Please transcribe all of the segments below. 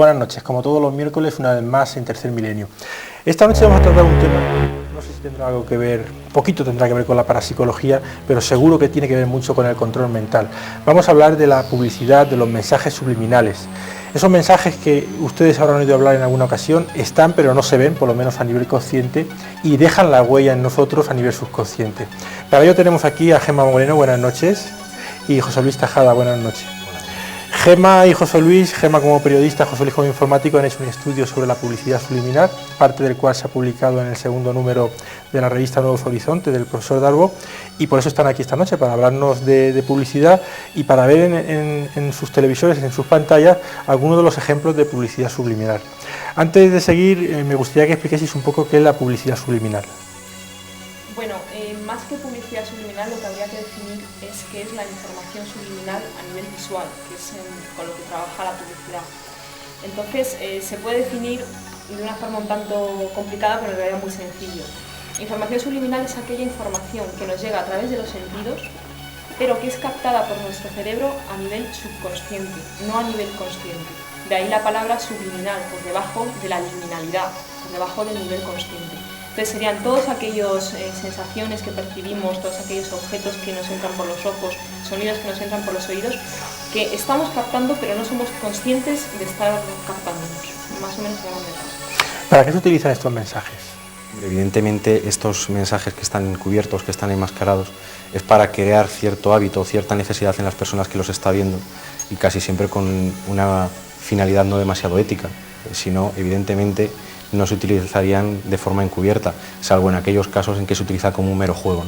buenas noches. Como todos los miércoles, una vez más en Tercer Milenio. Esta noche vamos a tratar un tema, no sé si tendrá algo que ver, poquito tendrá que ver con la parapsicología, pero seguro que tiene que ver mucho con el control mental. Vamos a hablar de la publicidad, de los mensajes subliminales. Esos mensajes que ustedes habrán oído hablar en alguna ocasión están pero no se ven, por lo menos a nivel consciente, y dejan la huella en nosotros a nivel subconsciente. Para ello tenemos aquí a Gemma Moreno, buenas noches, y José Luis Tajada, buenas noches. Gemma y José Luis, Gemma como periodista, José Luis como informático, han hecho un estudio sobre la publicidad subliminal, parte del cual se ha publicado en el segundo número de la revista Nuevos Horizontes del profesor Darbo, y por eso están aquí esta noche, para hablarnos de publicidad y para ver en sus televisores, en sus pantallas, algunos de los ejemplos de publicidad subliminal. Antes de seguir, me gustaría que expliqueseis un poco qué es la publicidad subliminal. Bueno, más que publicidad subliminal, lo que habría que definir es qué es la información subliminal a nivel visual, que es con lo que trabaja la publicidad. Entonces, se puede definir de una forma un tanto complicada, pero en realidad muy sencillo. Información subliminal es aquella información que nos llega a través de los sentidos, pero que es captada por nuestro cerebro a nivel subconsciente, no a nivel consciente. De ahí la palabra subliminal, por debajo de la liminalidad, por debajo del nivel consciente. Entonces serían todas aquellas sensaciones que percibimos, todos aquellos objetos que nos entran por los ojos, sonidos que nos entran por los oídos, que estamos captando pero no somos conscientes de estar captándonos, más o menos a grandes rasgos. ¿Para qué se utilizan estos mensajes? Evidentemente estos mensajes que están encubiertos, que están enmascarados, es para crear cierto hábito, cierta necesidad en las personas que los está viendo y casi siempre con una finalidad no demasiado ética, sino evidentemente no se utilizarían de forma encubierta, salvo en aquellos casos en que se utiliza como un mero juego,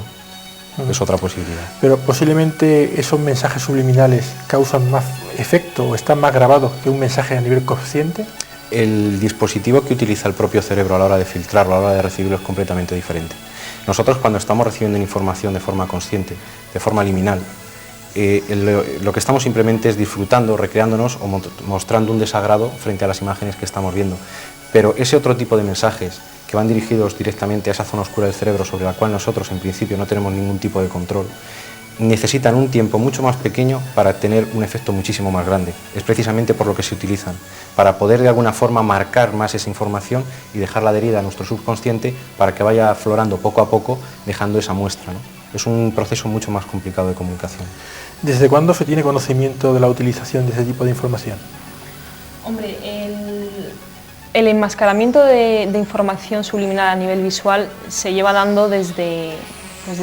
¿no? Es otra posibilidad. Pero posiblemente esos mensajes subliminales causan más efecto o están más grabados que un mensaje a nivel consciente. El dispositivo que utiliza el propio cerebro a la hora de filtrarlo, a la hora de recibirlo, es completamente diferente. Nosotros, cuando estamos recibiendo información de forma consciente, de forma liminal, lo que estamos simplemente es disfrutando, recreándonos o mostrando un desagrado frente a las imágenes que estamos viendo. Pero ese otro tipo de mensajes que van dirigidos directamente a esa zona oscura del cerebro sobre la cual nosotros en principio no tenemos ningún tipo de control, necesitan un tiempo mucho más pequeño para tener un efecto muchísimo más grande. Es precisamente por lo que se utilizan, para poder de alguna forma marcar más esa información y dejarla adherida a nuestro subconsciente para que vaya aflorando poco a poco, dejando esa muestra, ¿no? Es un proceso mucho más complicado de comunicación. ¿Desde cuándo se tiene conocimiento de la utilización de ese tipo de información? Hombre, el enmascaramiento de información subliminal a nivel visual se lleva dando desde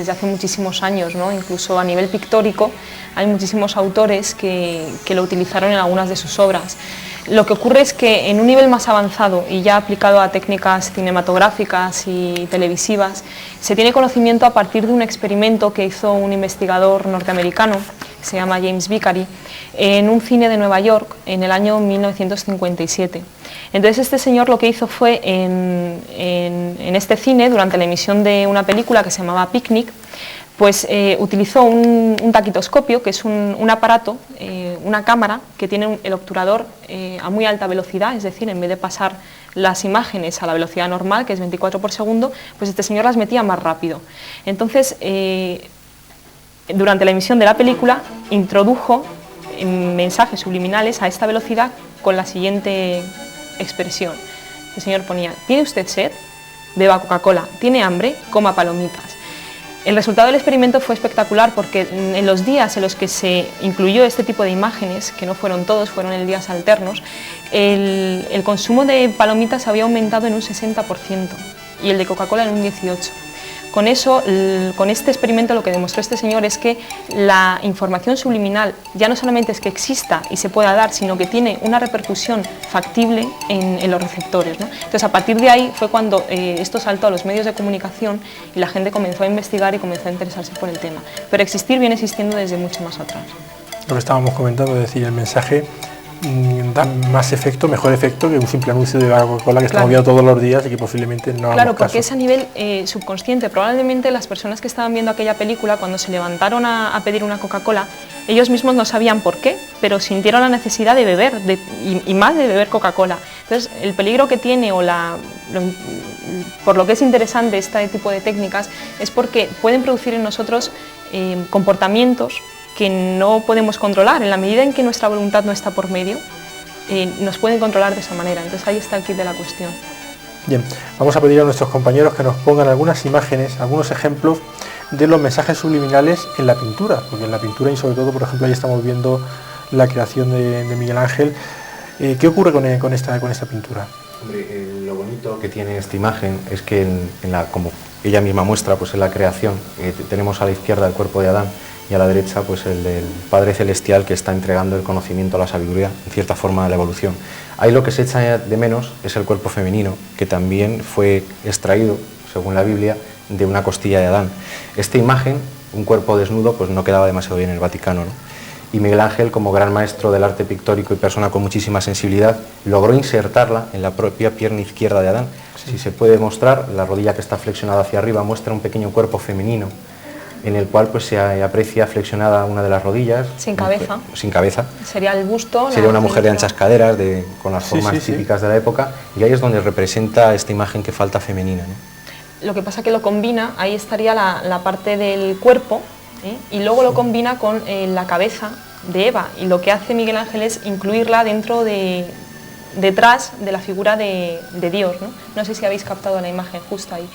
hace muchísimos años, ¿no? Incluso a nivel pictórico hay muchísimos autores que lo utilizaron en algunas de sus obras. Lo que ocurre es que en un nivel más avanzado y ya aplicado a técnicas cinematográficas y televisivas, se tiene conocimiento a partir de un experimento que hizo un investigador norteamericano, que se llama James Vicary, en un cine de Nueva York en el año 1957. Entonces este señor lo que hizo fue en este cine, durante la emisión de una película que se llamaba Picnic, pues utilizó un taquitoscopio, que es un aparato, una cámara que tiene el obturador a muy alta velocidad, es decir, en vez de pasar las imágenes a la velocidad normal, que es 24 por segundo, pues este señor las metía más rápido. Entonces, durante la emisión de la película, introdujo mensajes subliminales a esta velocidad con la siguiente expresión. El señor ponía: ¿tiene usted sed? Beba Coca-Cola. ¿Tiene hambre? Coma palomitas. El resultado del experimento fue espectacular porque en los días en los que se incluyó este tipo de imágenes, que no fueron todos, fueron en días alternos, el consumo de palomitas había aumentado en un 60% y el de Coca-Cola en un 18%. Con eso, con este experimento, lo que demostró este señor es que la información subliminal ya no solamente es que exista y se pueda dar, sino que tiene una repercusión factible en los receptores, ¿no? Entonces, a partir de ahí fue cuando esto saltó a los medios de comunicación y la gente comenzó a investigar y comenzó a interesarse por el tema. Pero existir viene existiendo desde mucho más atrás. Lo que estábamos comentando, es decir, el mensaje da más efecto, mejor efecto que un simple anuncio de Coca-Cola que estamos viendo todos los días y que posiblemente no hagamos Claro, porque caso. es a nivel subconsciente. Probablemente las personas que estaban viendo aquella película, cuando se levantaron a pedir una Coca-Cola, ellos mismos no sabían por qué, pero sintieron la necesidad de beber, y más de beber Coca-Cola. Entonces, el peligro que tiene, por lo que es interesante este tipo de técnicas, es porque pueden producir en nosotros comportamientos que no podemos controlar. En la medida en que nuestra voluntad no está por medio, nos pueden controlar de esa manera. Entonces ahí está el kit de la cuestión. Bien, vamos a pedir a nuestros compañeros que nos pongan algunas imágenes, algunos ejemplos de los mensajes subliminales en la pintura, porque en la pintura y sobre todo, por ejemplo, ahí estamos viendo la creación de Miguel Ángel. ¿Qué ocurre con esta pintura? Hombre, lo bonito que tiene esta imagen es que como ella misma muestra, pues en la creación tenemos a la izquierda el cuerpo de Adán y a la derecha pues el del Padre Celestial, que está entregando el conocimiento a la sabiduría, en cierta forma a la evolución. Ahí lo que se echa de menos es el cuerpo femenino, que también fue extraído, según la Biblia, de una costilla de Adán. Esta imagen, un cuerpo desnudo, pues no quedaba demasiado bien en el Vaticano, ¿no? Y Miguel Ángel, como gran maestro del arte pictórico y persona con muchísima sensibilidad, logró insertarla en la propia pierna izquierda de Adán. Sí. Si se puede mostrar, la rodilla que está flexionada hacia arriba muestra un pequeño cuerpo femenino, en el cual pues se aprecia flexionada una de las rodillas. Sin cabeza. Sin cabeza. Sería el busto. Sería una mujer de anchas caderas, con las formas típicas de la época, y ahí es donde representa esta imagen que falta femenina, ¿no? Lo que pasa que lo combina, ahí estaría la parte del cuerpo, y luego lo combina con la cabeza de Eva, y lo que hace Miguel Ángel es incluirla detrás de la figura de Dios, ¿no? No sé si habéis captado la imagen justo ahí.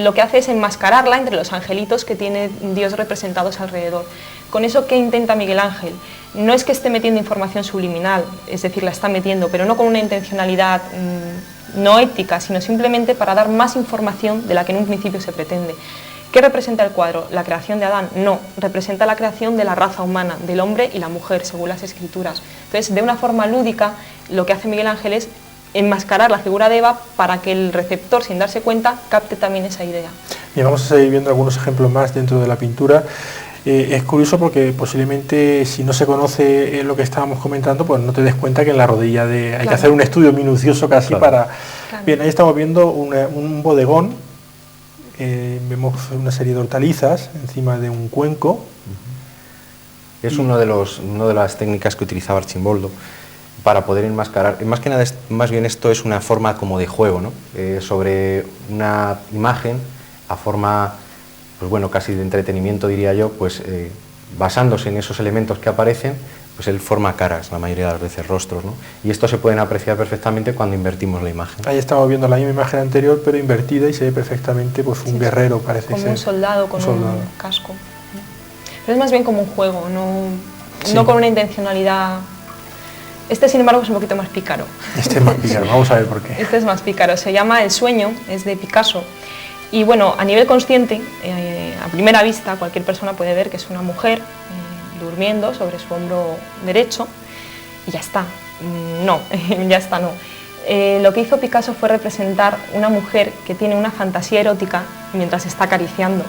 Lo que hace es enmascararla entre los angelitos que tiene Dios representados alrededor. Con eso, ¿qué intenta Miguel Ángel? No es que esté metiendo información subliminal, es decir, la está metiendo, pero no con una intencionalidad no ética, sino simplemente para dar más información de la que en un principio se pretende. ¿Qué representa el cuadro? ¿La creación de Adán? No, representa la creación de la raza humana, del hombre y la mujer, según las Escrituras. Entonces, de una forma lúdica, lo que hace Miguel Ángel es enmascarar la figura de Eva para que el receptor, sin darse cuenta, capte también esa idea. Bien, vamos a seguir viendo algunos ejemplos más dentro de la pintura. Es curioso porque posiblemente si no se conoce lo que estábamos comentando, pues no te des cuenta que en la rodilla hay que hacer un estudio minucioso casi para... Claro. Bien, ahí estamos viendo un bodegón, vemos una serie de hortalizas encima de un cuenco. Es una de las técnicas que utilizaba Archimboldo para poder enmascarar. Más que nada, más bien esto es una forma como de juego, ¿no? Sobre una imagen a forma, pues bueno, casi de entretenimiento diría yo, pues basándose en esos elementos que aparecen, pues él forma caras, la mayoría de las veces rostros, ¿no? Y esto se pueden apreciar perfectamente cuando invertimos la imagen. Ahí estamos viendo la misma imagen anterior, pero invertida, y se ve perfectamente pues un guerrero, parece ser. Como un soldado con un casco. Pero es más bien como un juego, no con una intencionalidad. Este, sin embargo, es un poquito más pícaro. Este es más pícaro, vamos a ver por qué. Este es más pícaro, se llama El sueño, es de Picasso. Y bueno, a nivel consciente, a primera vista, cualquier persona puede ver que es una mujer durmiendo sobre su hombro derecho, y ya está. No, ya está, no. Lo que hizo Picasso fue representar una mujer que tiene una fantasía erótica mientras está acariciando.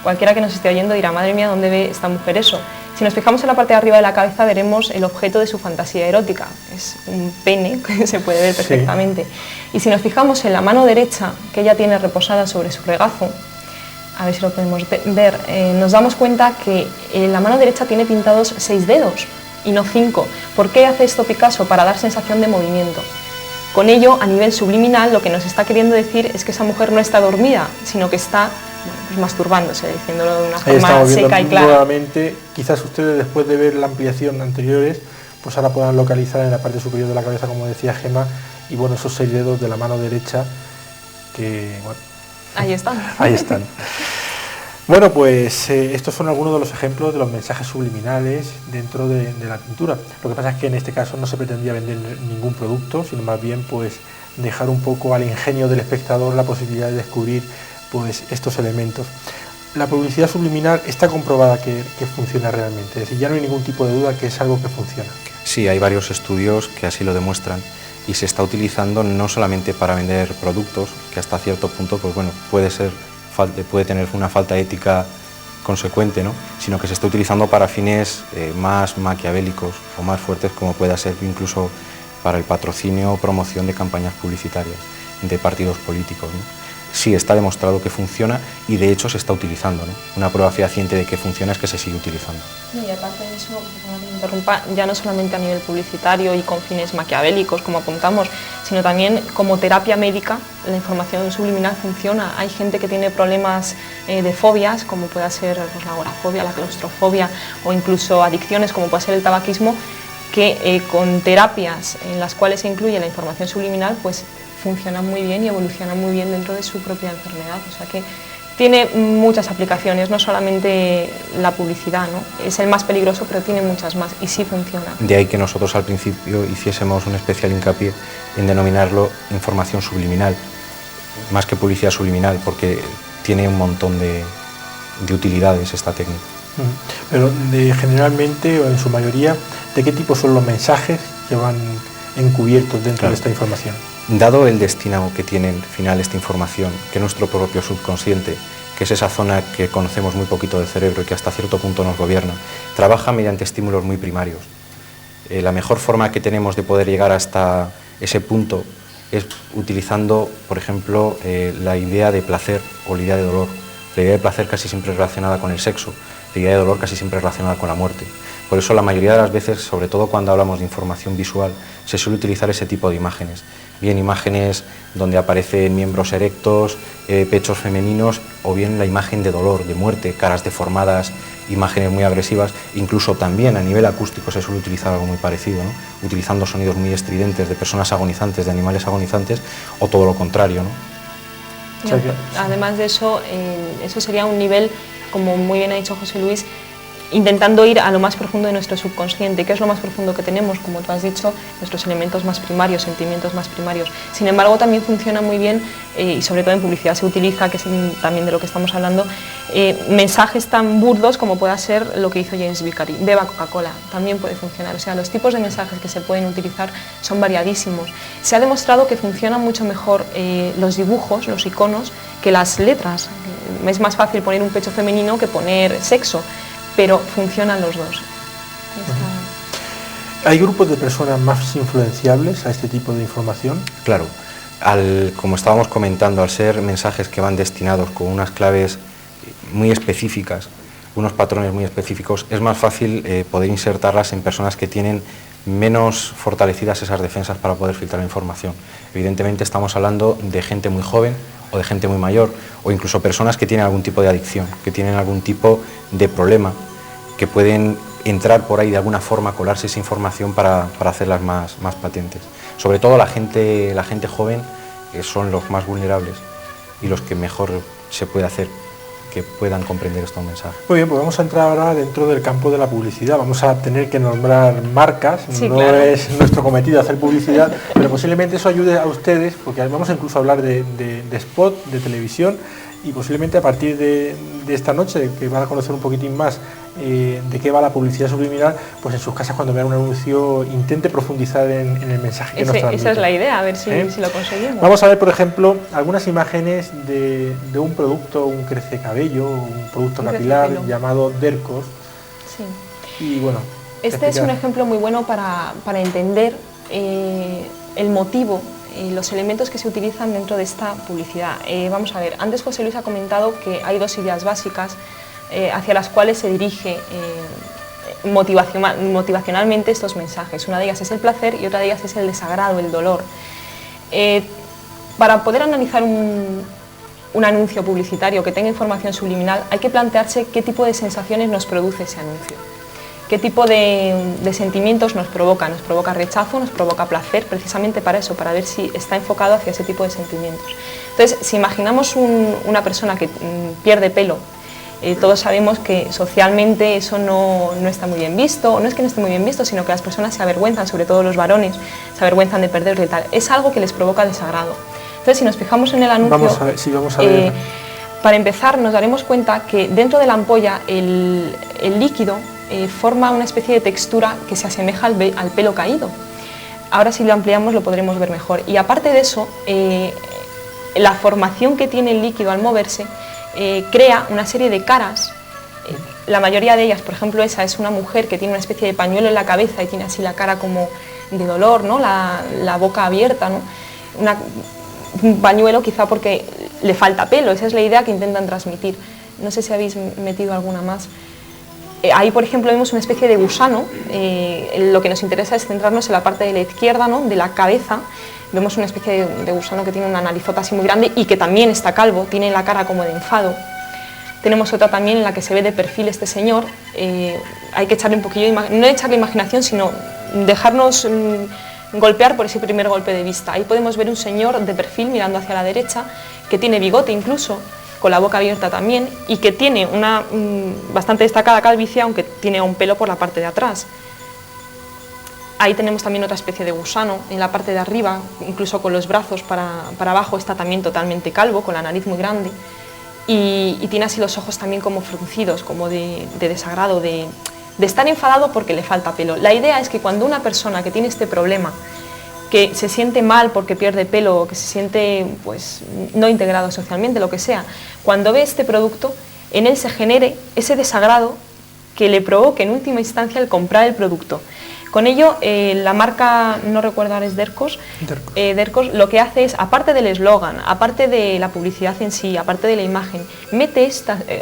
Cualquiera que nos esté oyendo dirá, madre mía, ¿dónde ve esta mujer eso? Si nos fijamos en la parte de arriba de la cabeza, veremos el objeto de su fantasía erótica. Es un pene, que se puede ver perfectamente. Sí. Y si nos fijamos en la mano derecha, que ella tiene reposada sobre su regazo, a ver si lo podemos ver, nos damos cuenta que la mano derecha tiene pintados 6 dedos y no 5. ¿Por qué hace esto Picasso? Para dar sensación de movimiento. Con ello, a nivel subliminal, lo que nos está queriendo decir es que esa mujer no está dormida, sino que está pues masturbándose, diciéndolo de una forma seca y clara. Nuevamente, quizás ustedes, después de ver la ampliación anteriores, pues ahora puedan localizar en la parte superior de la cabeza, como decía Gemma, y bueno, esos 6 dedos de la mano derecha que, bueno, ahí están. Ahí están. Bueno, pues estos son algunos de los ejemplos de los mensajes subliminales dentro de la pintura. Lo que pasa es que en este caso no se pretendía vender ningún producto, sino más bien pues dejar un poco al ingenio del espectador la posibilidad de descubrir pues estos elementos. La publicidad subliminal está comprobada que funciona realmente, es decir, ya no hay ningún tipo de duda que es algo que funciona. Sí, hay varios estudios que así lo demuestran, y se está utilizando no solamente para vender productos, que hasta cierto punto pues bueno, puede tener una falta ética consecuente, ¿no? Sino que se está utilizando para fines más maquiavélicos o más fuertes, como pueda ser incluso para el patrocinio o promoción de campañas publicitarias de partidos políticos, ¿no? Sí, está demostrado que funciona, y de hecho se está utilizando, ¿no? Una prueba fehaciente de que funciona es que se sigue utilizando. Y aparte de eso, interrumpa, ya no solamente a nivel publicitario y con fines maquiavélicos, como apuntamos, sino también como terapia médica, la información subliminal funciona. Hay gente que tiene problemas de fobias, como pueda ser pues, la agorafobia, la claustrofobia, o incluso adicciones, como puede ser el tabaquismo, que con terapias en las cuales se incluye la información subliminal, pues funcionan muy bien y evolucionan muy bien dentro de su propia enfermedad. O sea que tiene muchas aplicaciones, no solamente la publicidad, ¿no? Es el más peligroso, pero tiene muchas más y sí funciona. De ahí que nosotros al principio hiciésemos un especial hincapié en denominarlo información subliminal, más que publicidad subliminal, porque tiene un montón de utilidades esta técnica. Pero generalmente, o en su mayoría, ¿de qué tipo son los mensajes que van encubiertos dentro de esta información? Dado el destino que tiene al final esta información, que nuestro propio subconsciente, que es esa zona que conocemos muy poquito del cerebro y que hasta cierto punto nos gobierna, trabaja mediante estímulos muy primarios. La mejor forma que tenemos de poder llegar hasta ese punto es utilizando, por ejemplo, la idea de placer o la idea de dolor. La idea de placer casi siempre es relacionada con el sexo, la idea de dolor casi siempre es relacionada con la muerte. Por eso la mayoría de las veces, sobre todo cuando hablamos de información visual, se suele utilizar ese tipo de imágenes. Bien imágenes donde aparecen miembros erectos, pechos femeninos, o bien la imagen de dolor, de muerte, caras deformadas, imágenes muy agresivas. Incluso también a nivel acústico se suele utilizar algo muy parecido, ¿no? Utilizando sonidos muy estridentes de personas agonizantes, de animales agonizantes, o todo lo contrario, ¿no? Además de eso, eso sería un nivel, como muy bien ha dicho José Luis, intentando ir a lo más profundo de nuestro subconsciente. ¿Qué es lo más profundo que tenemos? Como tú has dicho, nuestros elementos más primarios, sentimientos más primarios. Sin embargo, también funciona muy bien, y sobre todo en publicidad se utiliza, que es también de lo que estamos hablando, mensajes tan burdos como pueda ser lo que hizo James Vicary. Beba Coca-Cola, también puede funcionar. O sea, los tipos de mensajes que se pueden utilizar son variadísimos. Se ha demostrado que funcionan mucho mejor los dibujos, los iconos, que las letras. Es más fácil poner un pecho femenino que poner sexo, pero funcionan los dos. ¿Hay grupos de personas más influenciables a este tipo de información? Claro, como estábamos comentando, al ser mensajes que van destinados con unas claves muy específicas, unos patrones muy específicos, es más fácil poder insertarlas en personas que tienen menos fortalecidas esas defensas para poder filtrar la información. Evidentemente estamos hablando de gente muy joven o de gente muy mayor, o incluso personas que tienen algún tipo de adicción, que tienen algún tipo de problema, que pueden entrar por ahí de alguna forma, colarse esa información para hacerlas más patentes. Sobre todo la gente joven, que son los más vulnerables y los que mejor se puede hacer que puedan comprender estos mensajes. Muy bien, pues vamos a entrar ahora dentro del campo de la publicidad. Vamos a tener que nombrar marcas, sí, no claro. Es nuestro cometido hacer publicidad, pero posiblemente eso ayude a ustedes, porque vamos a incluso hablar de spot, de televisión, y posiblemente a partir de esta noche, que van a conocer un poquitín más de qué va la publicidad subliminal, pues en sus casas cuando vean un anuncio intente profundizar en el mensaje que nos transmite. Esa es la idea, a ver si lo conseguimos. Vamos a ver, por ejemplo, algunas imágenes de un producto, un crezacabello, un producto capilar llamado Dercos. Sí. Y bueno, este es un ejemplo muy bueno para entender el motivo, los elementos que se utilizan dentro de esta publicidad. Vamos a ver, antes José Luis ha comentado que hay dos ideas básicas hacia las cuales se dirige motivacionalmente estos mensajes. Una de ellas es el placer y otra de ellas es el desagrado, el dolor. Para poder analizar un anuncio publicitario que tenga información subliminal, hay que plantearse qué tipo de sensaciones nos produce ese anuncio. ¿Qué tipo de sentimientos nos provoca? ¿Nos provoca rechazo? ¿Nos provoca placer? Precisamente para eso, para ver si está enfocado hacia ese tipo de sentimientos. Entonces, si imaginamos una persona que pierde pelo, todos sabemos que socialmente eso no está muy bien visto, o no es que no esté muy bien visto, sino que las personas se avergüenzan, sobre todo los varones, se avergüenzan de perderlo y tal. Es algo que les provoca desagrado. Entonces, si nos fijamos en el anuncio... Vamos a ver. Para empezar, nos daremos cuenta que dentro de la ampolla el líquido forma una especie de textura que se asemeja al pelo caído. Ahora si lo ampliamos lo podremos ver mejor. Y aparte de eso, la formación que tiene el líquido al moverse crea una serie de caras. La mayoría de ellas, por ejemplo esa, es una mujer que tiene una especie de pañuelo en la cabeza y tiene así la cara como de dolor, ¿no? la boca abierta, ¿no? Un pañuelo quizá porque le falta pelo, esa es la idea que intentan transmitir. No sé si habéis metido alguna más. Ahí, por ejemplo, vemos una especie de gusano. Lo que nos interesa es centrarnos en la parte de la izquierda, ¿no? De la cabeza. Vemos una especie de gusano que tiene una narizota así muy grande y que también está calvo, tiene la cara como de enfado. Tenemos otra también en la que se ve de perfil este señor. Hay que echarle un poquillo, no echarle imaginación, sino dejarnos golpear por ese primer golpe de vista. Ahí podemos ver un señor de perfil mirando hacia la derecha, que tiene bigote incluso, con la boca abierta también, y que tiene una bastante destacada calvicie, aunque tiene un pelo por la parte de atrás. Ahí tenemos también otra especie de gusano en la parte de arriba, incluso con los brazos para abajo, está también totalmente calvo, con la nariz muy grande, y tiene así los ojos también como fruncidos, como de desagrado, de estar enfadado porque le falta pelo. La idea es que cuando una persona que tiene este problema, que se siente mal porque pierde pelo, o que se siente pues no integrado socialmente, lo que sea, cuando ve este producto, en él se genere ese desagrado que le provoque en última instancia el comprar el producto. Con ello, la marca, no recuerdo ahora, es Dercos, lo que hace es, aparte del eslogan, aparte de la publicidad en sí, aparte de la imagen, mete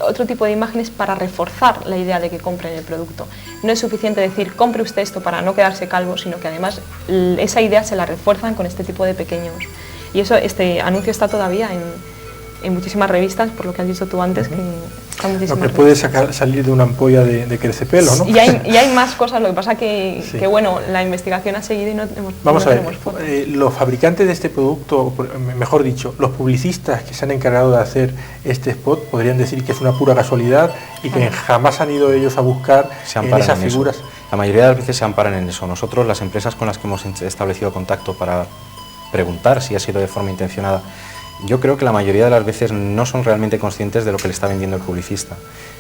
otro tipo de imágenes para reforzar la idea de que compren el producto. No es suficiente decir, compre usted esto para no quedarse calvo, sino que además esa idea se la refuerzan con este tipo de pequeños. Y eso, este anuncio está todavía en muchísimas revistas, por lo que has dicho tú antes, que está muchísimas que puede salir de una ampolla de crecepelo, ¿no? Y hay más cosas, lo que pasa que bueno, la investigación ha seguido y no tenemos fotos. Los fabricantes de este producto, mejor dicho, los publicistas que se han encargado de hacer este spot, podrían decir que es una pura casualidad y que jamás han ido ellos a buscar en esas figuras. La mayoría de las veces se amparan en eso. Nosotros, las empresas con las que hemos establecido contacto para preguntar si ha sido de forma intencionada, yo creo que la mayoría de las veces no son realmente conscientes de lo que le está vendiendo el publicista.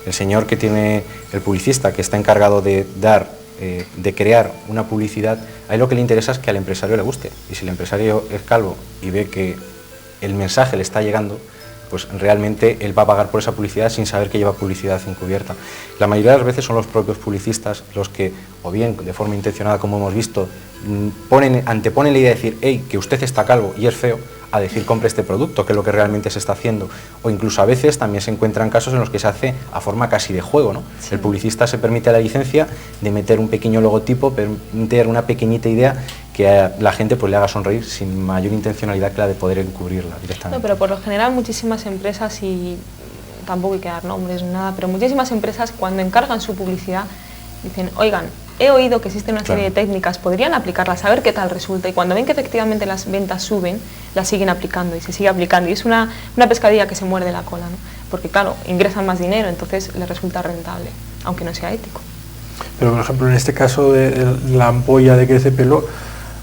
El señor que tiene, el publicista que está encargado de crear una publicidad, ahí lo que le interesa es que al empresario le guste. Y si el empresario es calvo y ve que el mensaje le está llegando, pues realmente él va a pagar por esa publicidad sin saber que lleva publicidad encubierta. La mayoría de las veces son los propios publicistas los que, o bien de forma intencionada, como hemos visto, anteponen la idea de decir, hey, que usted está calvo y es feo, a decir compre este producto, que es lo que realmente se está haciendo. O incluso a veces también se encuentran casos en los que se hace a forma casi de juego, ¿no? Sí. El publicista se permite la licencia de meter un pequeño logotipo, meter una pequeñita idea que a la gente pues le haga sonreír sin mayor intencionalidad que la de poder encubrirla directamente. No, pero por lo general muchísimas empresas, y tampoco hay que dar nombres ni nada, pero muchísimas empresas cuando encargan su publicidad dicen, oigan, he oído que existen una serie de técnicas, podrían aplicarlas, a ver qué tal resulta, y cuando ven que efectivamente las ventas suben, las siguen aplicando y se sigue aplicando, y es una pescadilla que se muerde la cola, ¿no? Porque claro, ingresan más dinero, entonces les resulta rentable, aunque no sea ético. Pero por ejemplo, en este caso de la ampolla de crecepelo,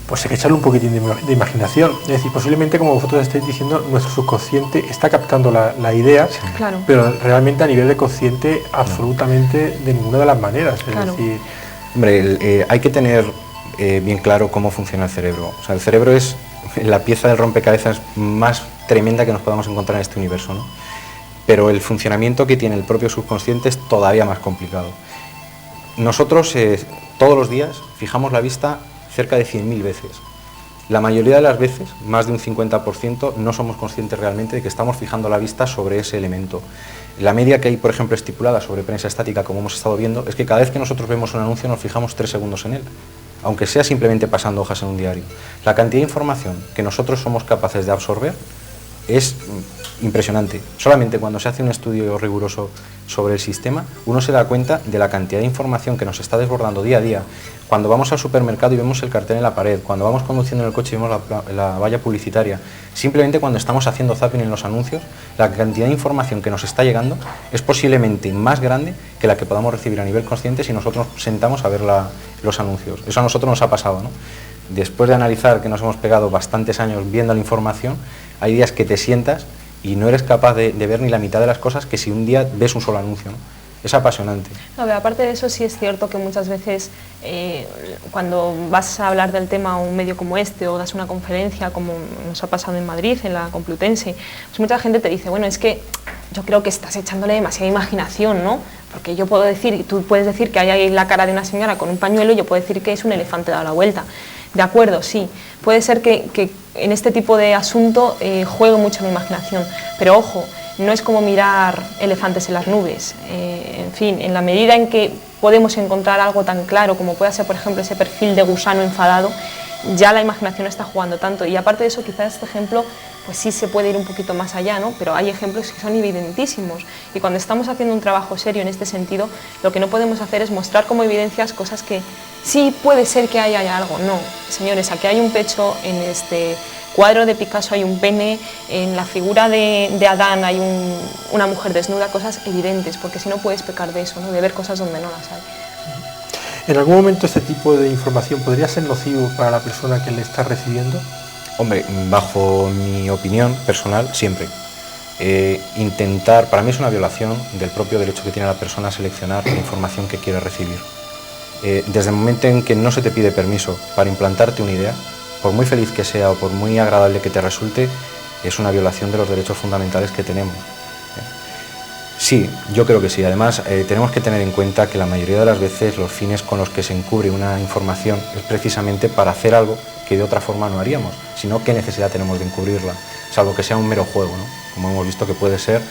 pues hay que echarle un poquitín de imaginación. Es decir, posiblemente, como vosotros estáis diciendo, nuestro subconsciente está captando la idea, claro, pero realmente a nivel de consciente absolutamente de ninguna de las maneras. Es decir, hombre, hay que tener bien claro cómo funciona el cerebro. O sea, el cerebro es la pieza del rompecabezas más tremenda que nos podamos encontrar en este universo, ¿no? Pero el funcionamiento que tiene el propio subconsciente es todavía más complicado. Nosotros todos los días fijamos la vista cerca de 100.000 veces. La mayoría de las veces, más de un 50%, no somos conscientes realmente de que estamos fijando la vista sobre ese elemento. La media que hay, por ejemplo, estipulada sobre prensa estática, como hemos estado viendo, es que cada vez que nosotros vemos un anuncio nos fijamos 3 segundos en él, aunque sea simplemente pasando hojas en un diario. La cantidad de información que nosotros somos capaces de absorber es impresionante. Solamente cuando se hace un estudio riguroso sobre el sistema, uno se da cuenta de la cantidad de información que nos está desbordando día a día. Cuando vamos al supermercado y vemos el cartel en la pared, cuando vamos conduciendo en el coche y vemos la valla publicitaria, simplemente cuando estamos haciendo zapping en los anuncios, la cantidad de información que nos está llegando es posiblemente más grande que la que podamos recibir a nivel consciente si nosotros nos sentamos a ver los anuncios. Eso a nosotros nos ha pasado, ¿no? Después de analizar que nos hemos pegado bastantes años viendo la información, hay días que te sientas y no eres capaz de ver ni la mitad de las cosas que si un día ves un solo anuncio, ¿no? Es apasionante. No, pero aparte de eso, sí es cierto que muchas veces cuando vas a hablar del tema a un medio como este o das una conferencia, como nos ha pasado en Madrid, en la Complutense, pues mucha gente te dice, bueno, es que yo creo que estás echándole demasiada imaginación, ¿no? Porque yo puedo decir, tú puedes decir que hay ahí la cara de una señora con un pañuelo y yo puedo decir que es un elefante dado la vuelta. De acuerdo, sí, puede ser que en este tipo de asunto juegue mucho la imaginación, pero ojo, no es como mirar elefantes en las nubes. En fin, en la medida en que podemos encontrar algo tan claro como pueda ser, por ejemplo, ese perfil de gusano enfadado, ya la imaginación está jugando tanto. Y aparte de eso, quizás este ejemplo pues sí se puede ir un poquito más allá, ¿no? Pero hay ejemplos que son evidentísimos, y cuando estamos haciendo un trabajo serio en este sentido, lo que no podemos hacer es mostrar como evidencias cosas que sí puede ser que haya algo. No, señores, aquí hay un pecho, en este cuadro de Picasso hay un pene, en la figura de Adán hay una mujer desnuda, cosas evidentes, porque si no puedes pecar de eso, ¿no? De ver cosas donde no las hay. ¿En algún momento este tipo de información podría ser nocivo para la persona que le está recibiendo? Hombre, bajo mi opinión personal, siempre. Para mí es una violación del propio derecho que tiene la persona a seleccionar la información que quiere recibir. Desde el momento en que no se te pide permiso para implantarte una idea, por muy feliz que sea o por muy agradable que te resulte, es una violación de los derechos fundamentales que tenemos. Sí, yo creo que sí. Además, tenemos que tener en cuenta que la mayoría de las veces los fines con los que se encubre una información es precisamente para hacer algo que de otra forma no haríamos, sino qué necesidad tenemos de encubrirla, salvo que sea un mero juego, ¿no? Como hemos visto que puede ser,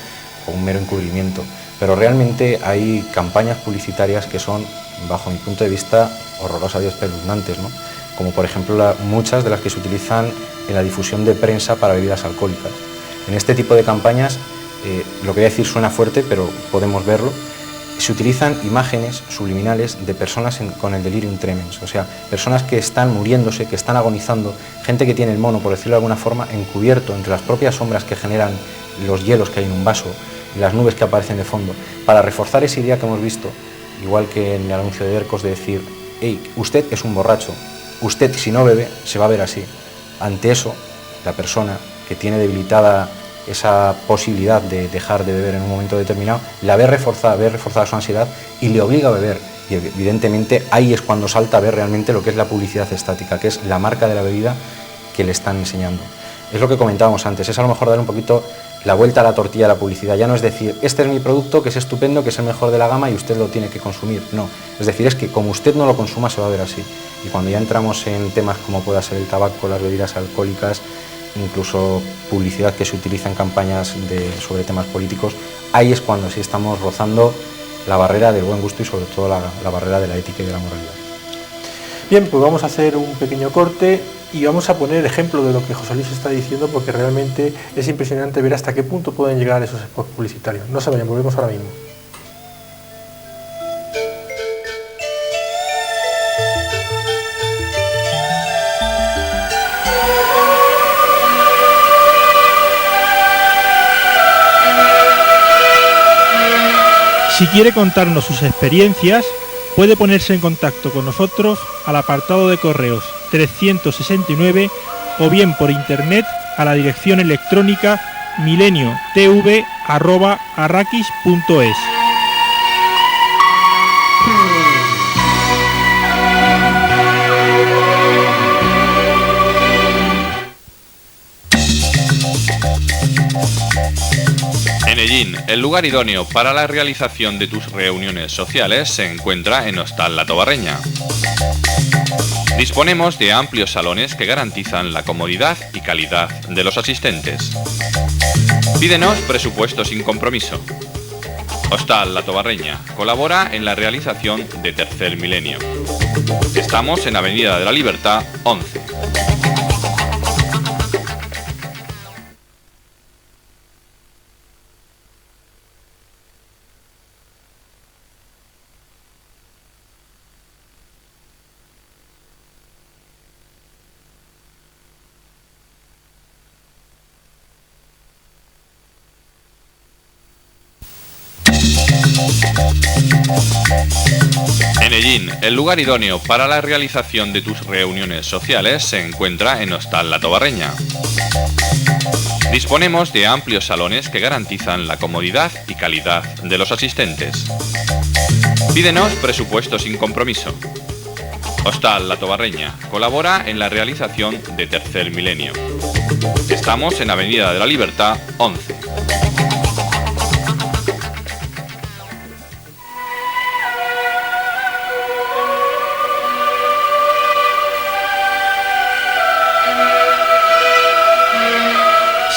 o un mero encubrimiento. Pero realmente hay campañas publicitarias que son, bajo mi punto de vista, horrorosas y espeluznantes, ¿no? Como por ejemplo muchas de las que se utilizan en la difusión de prensa para bebidas alcohólicas. En este tipo de campañas, lo que voy a decir suena fuerte, pero podemos verlo, se utilizan imágenes subliminales de personas con el delirium tremens, o sea, personas que están muriéndose, que están agonizando, gente que tiene el mono, por decirlo de alguna forma, encubierto entre las propias sombras que generan los hielos que hay en un vaso y las nubes que aparecen de fondo, para reforzar esa idea que hemos visto, igual que en el anuncio de Dercos, de decir, hey, usted es un borracho, usted si no bebe se va a ver así. Ante eso, la persona que tiene debilitada esa posibilidad de dejar de beber en un momento determinado, la ve reforzada su ansiedad y le obliga a beber. Y evidentemente ahí es cuando salta a ver realmente lo que es la publicidad estática, que es la marca de la bebida que le están enseñando. Es lo que comentábamos antes, es a lo mejor dar un poquito la vuelta a la tortilla de la publicidad. Ya no es decir, este es mi producto, que es estupendo, que es el mejor de la gama y usted lo tiene que consumir. No, es decir, es que como usted no lo consuma se va a ver así. Y cuando ya entramos en temas como pueda ser el tabaco, las bebidas alcohólicas, incluso publicidad que se utiliza en campañas sobre temas políticos, ahí es cuando sí estamos rozando la barrera del buen gusto y sobre todo la barrera de la ética y de la moralidad. Bien, pues vamos a hacer un pequeño corte y vamos a poner ejemplo de lo que José Luis está diciendo, porque realmente es impresionante ver hasta qué punto pueden llegar esos spots publicitarios. No se vayan, volvemos ahora mismo. Si quiere contarnos sus experiencias, puede ponerse en contacto con nosotros al apartado de correos 369 o bien por internet a la dirección electrónica mileniotv@arrakis.es. Enellín, el lugar idóneo para la realización de tus reuniones sociales, se encuentra en Hostal La Tobarreña. Disponemos de amplios salones que garantizan la comodidad y calidad de los asistentes. Pídenos presupuesto sin compromiso. Hostal La Tobarreña colabora en la realización de Tercer Milenio. Estamos en Avenida de la Libertad 11. Enellín, el lugar idóneo para la realización de tus reuniones sociales, se encuentra en Hostal La Tobarreña. Disponemos de amplios salones que garantizan la comodidad y calidad de los asistentes. Pídenos presupuesto sin compromiso. Hostal La Tobarreña colabora en la realización de Tercer Milenio. Estamos en Avenida de la Libertad 11.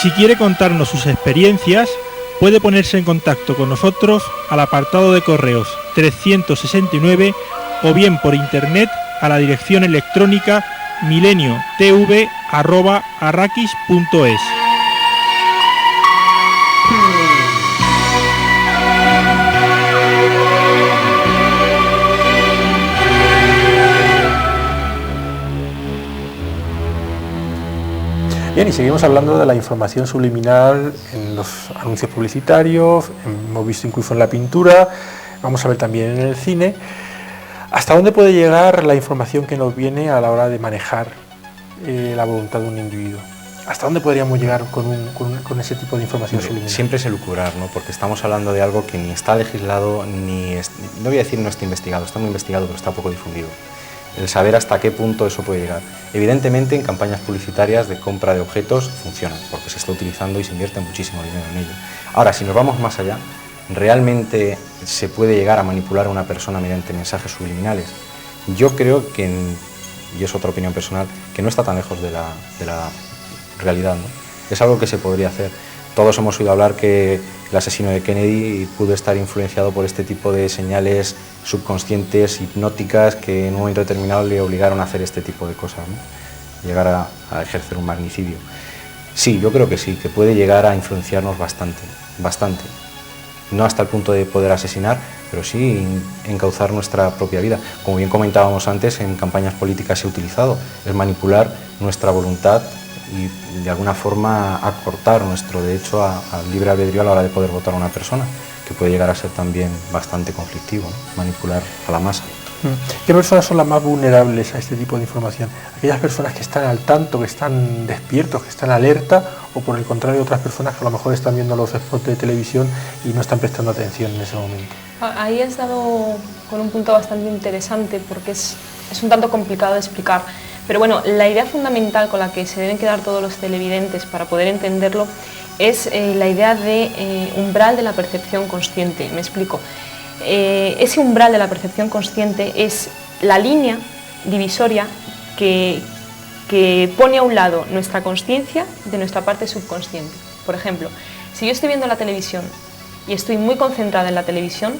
Si quiere contarnos sus experiencias, puede ponerse en contacto con nosotros al apartado de correos 369 o bien por internet a la dirección electrónica mileniotv@arrakis.es. Bien, y seguimos hablando de la información subliminal en los anuncios publicitarios, hemos visto incluso en la pintura, vamos a ver también en el cine. ¿Hasta dónde puede llegar la información que nos viene a la hora de manejar la voluntad de un individuo? ¿Hasta dónde podríamos llegar con ese tipo de información subliminal? Siempre es elucubrar, ¿no? Porque estamos hablando de algo que ni está legislado, no voy a decir no está investigado, está muy investigado, pero está poco difundido. El saber hasta qué punto eso puede llegar. Evidentemente, en campañas publicitarias de compra de objetos funcionan, porque se está utilizando y se invierte muchísimo dinero en ello. Ahora, si nos vamos más allá, ¿realmente se puede llegar a manipular a una persona mediante mensajes subliminales? Yo creo que, y es otra opinión personal, que no está tan lejos de la realidad, ¿no? Es algo que se podría hacer. Todos hemos oído hablar que el asesino de Kennedy pudo estar influenciado por este tipo de señales subconscientes, hipnóticas, que en un momento determinado le obligaron a hacer este tipo de cosas, ¿no? Llegar a ejercer un magnicidio. Sí, yo creo que sí, que puede llegar a influenciarnos bastante, bastante. No hasta el punto de poder asesinar, pero sí encauzar nuestra propia vida. Como bien comentábamos antes, en campañas políticas se ha utilizado, es manipular nuestra voluntad y de alguna forma acortar nuestro derecho al libre albedrío a la hora de poder votar a una persona, que puede llegar a ser también bastante conflictivo, ¿no? Manipular a la masa. ¿Qué personas son las más vulnerables a este tipo de información? ¿Aquellas personas que están al tanto, que están despiertos, que están alerta, o por el contrario otras personas que a lo mejor están viendo los spots de televisión y no están prestando atención en ese momento? Ahí has dado con un punto bastante interesante, porque es un tanto complicado de explicar. Pero bueno, la idea fundamental con la que se deben quedar todos los televidentes para poder entenderlo es la idea de umbral de la percepción consciente. Me explico. Ese umbral de la percepción consciente es la línea divisoria que pone a un lado nuestra consciencia de nuestra parte subconsciente. Por ejemplo, si yo estoy viendo la televisión y estoy muy concentrada en la televisión,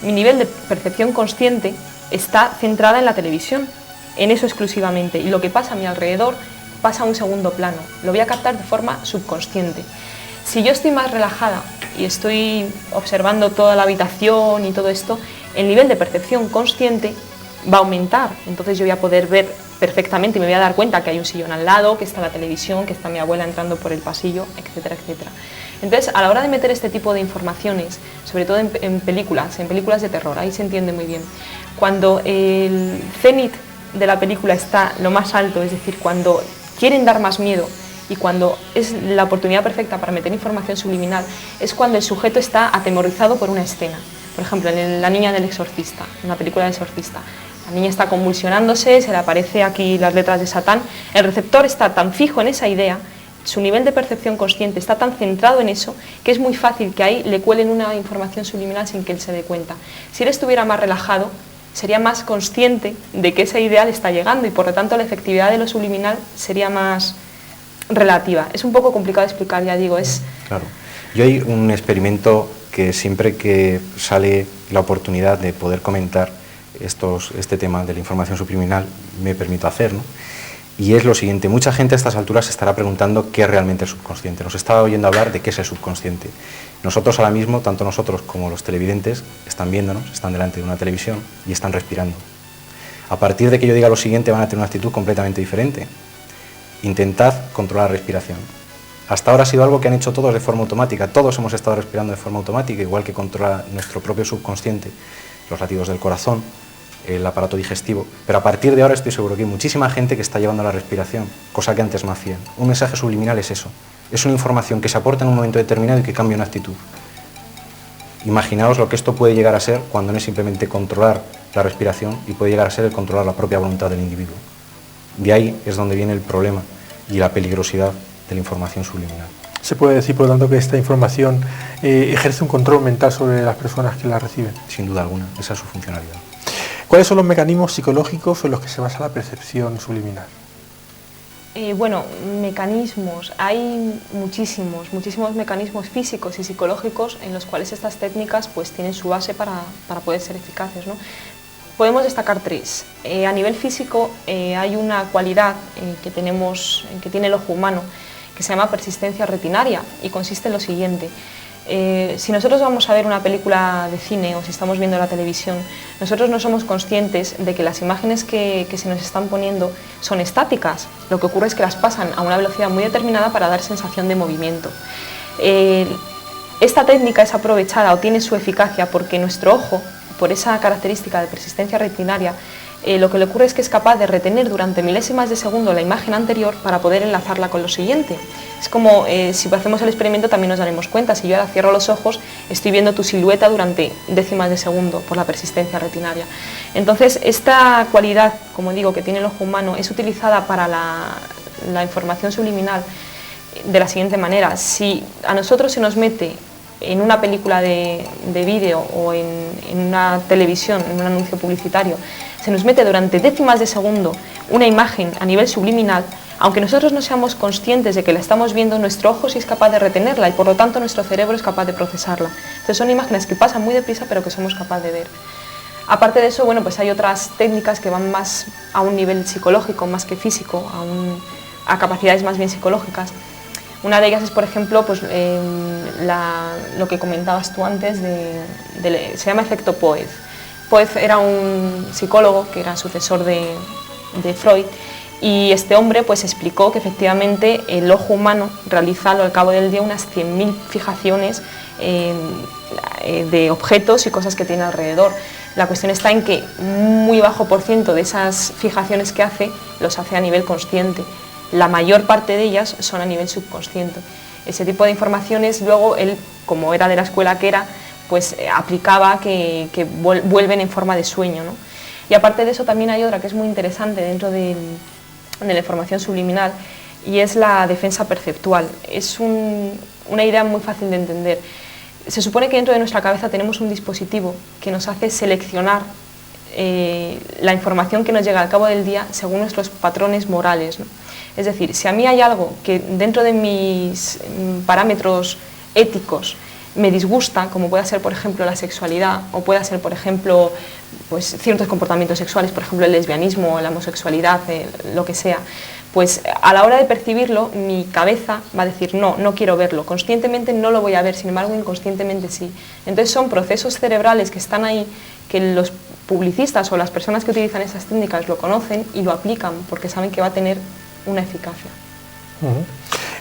mi nivel de percepción consciente está centrada en la televisión, en eso exclusivamente, y lo que pasa a mi alrededor pasa a un segundo plano, lo voy a captar de forma subconsciente. Si yo estoy más relajada y estoy observando toda la habitación y todo esto, el nivel de percepción consciente va a aumentar, entonces yo voy a poder ver perfectamente y me voy a dar cuenta que hay un sillón al lado, que está la televisión, que está mi abuela entrando por el pasillo, etcétera, etcétera. Entonces, a la hora de meter este tipo de informaciones, sobre todo en películas de terror, ahí se entiende muy bien. Cuando el cenit de la película está lo más alto, es decir, cuando quieren dar más miedo y cuando es la oportunidad perfecta para meter información subliminal, es cuando el sujeto está atemorizado por una escena. Por ejemplo, en La niña del exorcista, en la película del exorcista. La niña está convulsionándose, se le aparece aquí las letras de Satán. El receptor está tan fijo en esa idea, su nivel de percepción consciente está tan centrado en eso, que es muy fácil que ahí le cuelen una información subliminal sin que él se dé cuenta. Si él estuviera más relajado, sería más consciente de que esa idea le está llegando y por lo tanto la efectividad de lo subliminal sería más relativa. Es un poco complicado de explicar, ya digo, es... Claro. Yo hay un experimento que siempre que sale la oportunidad de poder comentar este tema de la información subliminal me permito hacer, ¿no? Y es lo siguiente, mucha gente a estas alturas se estará preguntando qué es realmente el subconsciente. Nos está oyendo hablar de qué es el subconsciente. Nosotros ahora mismo, tanto nosotros como los televidentes, están viéndonos, están delante de una televisión y están respirando. A partir de que yo diga lo siguiente van a tener una actitud completamente diferente. Intentad controlar la respiración. Hasta ahora ha sido algo que han hecho todos de forma automática. Todos hemos estado respirando de forma automática, igual que controla nuestro propio subconsciente, los latidos del corazón, el aparato digestivo, pero a partir de ahora estoy seguro que hay muchísima gente que está llevando la respiración, cosa que antes no hacían. Un mensaje subliminal es eso, es una información que se aporta en un momento determinado y que cambia una actitud. Imaginaos lo que esto puede llegar a ser cuando no es simplemente controlar la respiración y puede llegar a ser el controlar la propia voluntad del individuo. De ahí es donde viene el problema y la peligrosidad de la información subliminal. Se puede decir, por lo tanto, que esta información ejerce un control mental sobre las personas que la reciben. Sin duda alguna, esa es su funcionalidad. ¿Cuáles son los mecanismos psicológicos en los que se basa la percepción subliminal? Bueno, mecanismos, hay muchísimos mecanismos físicos y psicológicos en los cuales estas técnicas pues tienen su base para poder ser eficaces, ¿no? Podemos destacar tres. A nivel físico hay una cualidad que tiene el ojo humano que se llama persistencia retinaria y consiste en lo siguiente. Si nosotros vamos a ver una película de cine o si estamos viendo la televisión, nosotros no somos conscientes de que las imágenes que se nos están poniendo son estáticas. Lo que ocurre es que las pasan a una velocidad muy determinada para dar sensación de movimiento. Esta técnica es aprovechada o tiene su eficacia porque nuestro ojo, por esa característica de persistencia retinaria, lo que le ocurre es que es capaz de retener durante milésimas de segundo la imagen anterior para poder enlazarla con lo siguiente. Es como si hacemos el experimento también nos daremos cuenta, si yo ahora cierro los ojos estoy viendo tu silueta durante décimas de segundo por la persistencia retinaria. Entonces esta cualidad, como digo, que tiene el ojo humano es utilizada para la información subliminal de la siguiente manera. Si a nosotros se nos mete en una película de vídeo o en una televisión, en un anuncio publicitario, se nos mete durante décimas de segundo una imagen a nivel subliminal, aunque nosotros no seamos conscientes de que la estamos viendo, nuestro ojo sí es capaz de retenerla y por lo tanto nuestro cerebro es capaz de procesarla. Entonces son imágenes que pasan muy deprisa pero que somos capaces de ver. Aparte de eso, bueno, pues hay otras técnicas que van más a un nivel psicológico, más que físico, a capacidades más bien psicológicas. Una de ellas es, por ejemplo, pues, lo que comentabas tú antes, se llama efecto Poe. Poe era un psicólogo que era sucesor de Freud, y este hombre pues, explicó que efectivamente el ojo humano realiza al cabo del día unas 100.000 fijaciones de objetos y cosas que tiene alrededor. La cuestión está en que muy bajo por ciento de esas fijaciones que hace los hace a nivel consciente. La mayor parte de ellas son a nivel subconsciente. Ese tipo de informaciones luego él, como era de la escuela que era, pues aplicaba que vuelven en forma de sueño, ¿no? Y aparte de eso también hay otra que es muy interesante dentro de la información subliminal y es la defensa perceptual. Es una idea muy fácil de entender. Se supone que dentro de nuestra cabeza tenemos un dispositivo que nos hace seleccionar la información que nos llega al cabo del día según nuestros patrones morales, ¿no? Es decir, si a mí hay algo que dentro de mis parámetros éticos me disgusta, como pueda ser, por ejemplo, la sexualidad, o pueda ser, por ejemplo, pues, ciertos comportamientos sexuales, por ejemplo, el lesbianismo, la homosexualidad, lo que sea, pues a la hora de percibirlo, mi cabeza va a decir, no, no quiero verlo, conscientemente no lo voy a ver, sin embargo, inconscientemente sí. Entonces son procesos cerebrales que están ahí, que los publicistas o las personas que utilizan esas técnicas lo conocen y lo aplican, porque saben que va a tener una eficacia.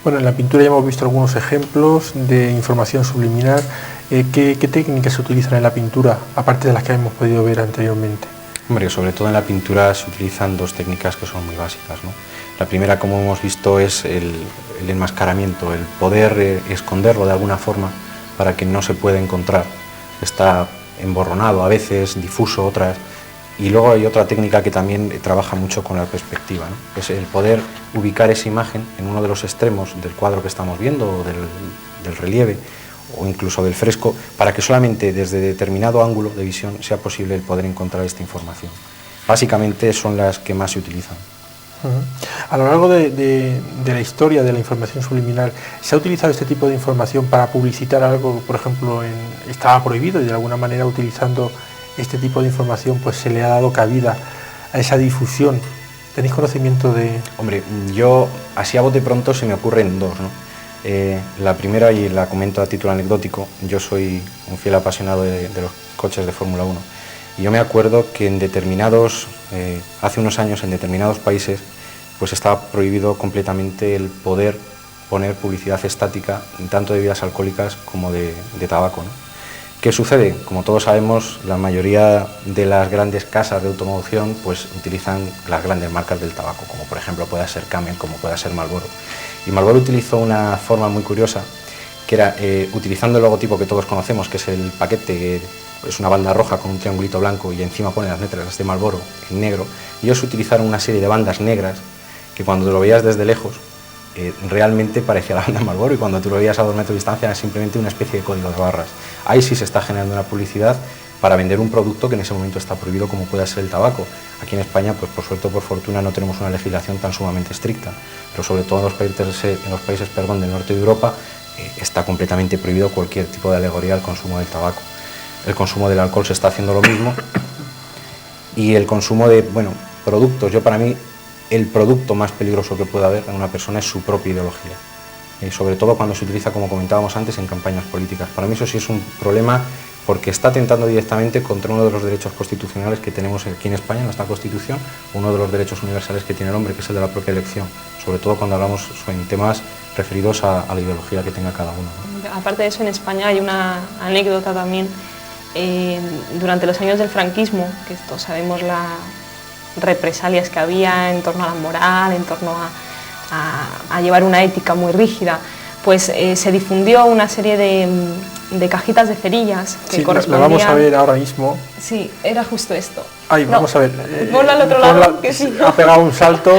Bueno, en la pintura ya hemos visto algunos ejemplos de información subliminal. ¿Qué técnicas se utilizan en la pintura, aparte de las que hemos podido ver anteriormente? Hombre, sobre todo en la pintura se utilizan dos técnicas que son muy básicas, ¿no? La primera, como hemos visto, es el enmascaramiento, el poder esconderlo de alguna forma para que no se pueda encontrar. Está emborronado a veces, difuso otras. Y luego hay otra técnica que también trabaja mucho con la perspectiva, ¿no? Es el poder ubicar esa imagen en uno de los extremos del cuadro que estamos viendo, o del relieve, o incluso del fresco, para que solamente desde determinado ángulo de visión sea posible el poder encontrar esta información. Básicamente son las que más se utilizan. A lo largo de la historia de la información subliminal, ¿se ha utilizado este tipo de información para publicitar algo, por ejemplo, estaba prohibido y de alguna manera utilizando este tipo de información pues se le ha dado cabida a esa difusión? ¿Tenéis conocimiento de...? Hombre, yo así a bote pronto se me ocurren dos, ¿no? La primera, y la comento a título anecdótico, yo soy un fiel apasionado de los coches de Fórmula 1 y yo me acuerdo que hace unos años en determinados países pues estaba prohibido completamente el poder poner publicidad estática tanto de bebidas alcohólicas como de tabaco, ¿no? ¿Qué sucede? Como todos sabemos, la mayoría de las grandes casas de automoción pues utilizan las grandes marcas del tabaco, como por ejemplo pueda ser Camel, como pueda ser Marlboro. Y Marlboro utilizó una forma muy curiosa, que era utilizando el logotipo que todos conocemos, que es el paquete, que es una banda roja con un triangulito blanco y encima pone las letras de Marlboro en negro. Ellos utilizaron una serie de bandas negras que cuando lo veías desde lejos realmente parecía la banda Marlboro, y cuando tú lo veías a 2 metros de distancia era simplemente una especie de código de barras. Ahí sí se está generando una publicidad para vender un producto que en ese momento está prohibido, como puede ser el tabaco. Aquí en España, pues por suerte o por fortuna, no tenemos una legislación tan sumamente estricta, pero sobre todo en los países del norte de Europa está completamente prohibido cualquier tipo de alegoría al consumo del tabaco. El consumo del alcohol se está haciendo lo mismo, y el consumo de productos. Para mí el producto más peligroso que puede haber en una persona es su propia ideología. sobre todo cuando se utiliza, como comentábamos antes, en campañas políticas. Para mí eso sí es un problema, porque está atentando directamente contra uno de los derechos constitucionales que tenemos aquí en España, en nuestra Constitución, uno de los derechos universales que tiene el hombre, que es el de la propia elección, sobre todo cuando hablamos en temas referidos a la ideología que tenga cada uno, ¿no? Aparte de eso, en España hay una anécdota también, durante los años del franquismo, que todos sabemos las represalias que había en torno a la moral, en torno a llevar una ética muy rígida, pues se difundió una serie de cajitas de cerillas que sí, correspondían... la vamos a ver ahora mismo. Sí, era justo esto. Ay, no, vamos a ver. Ponla al otro lado, que sí. Ha pegado un salto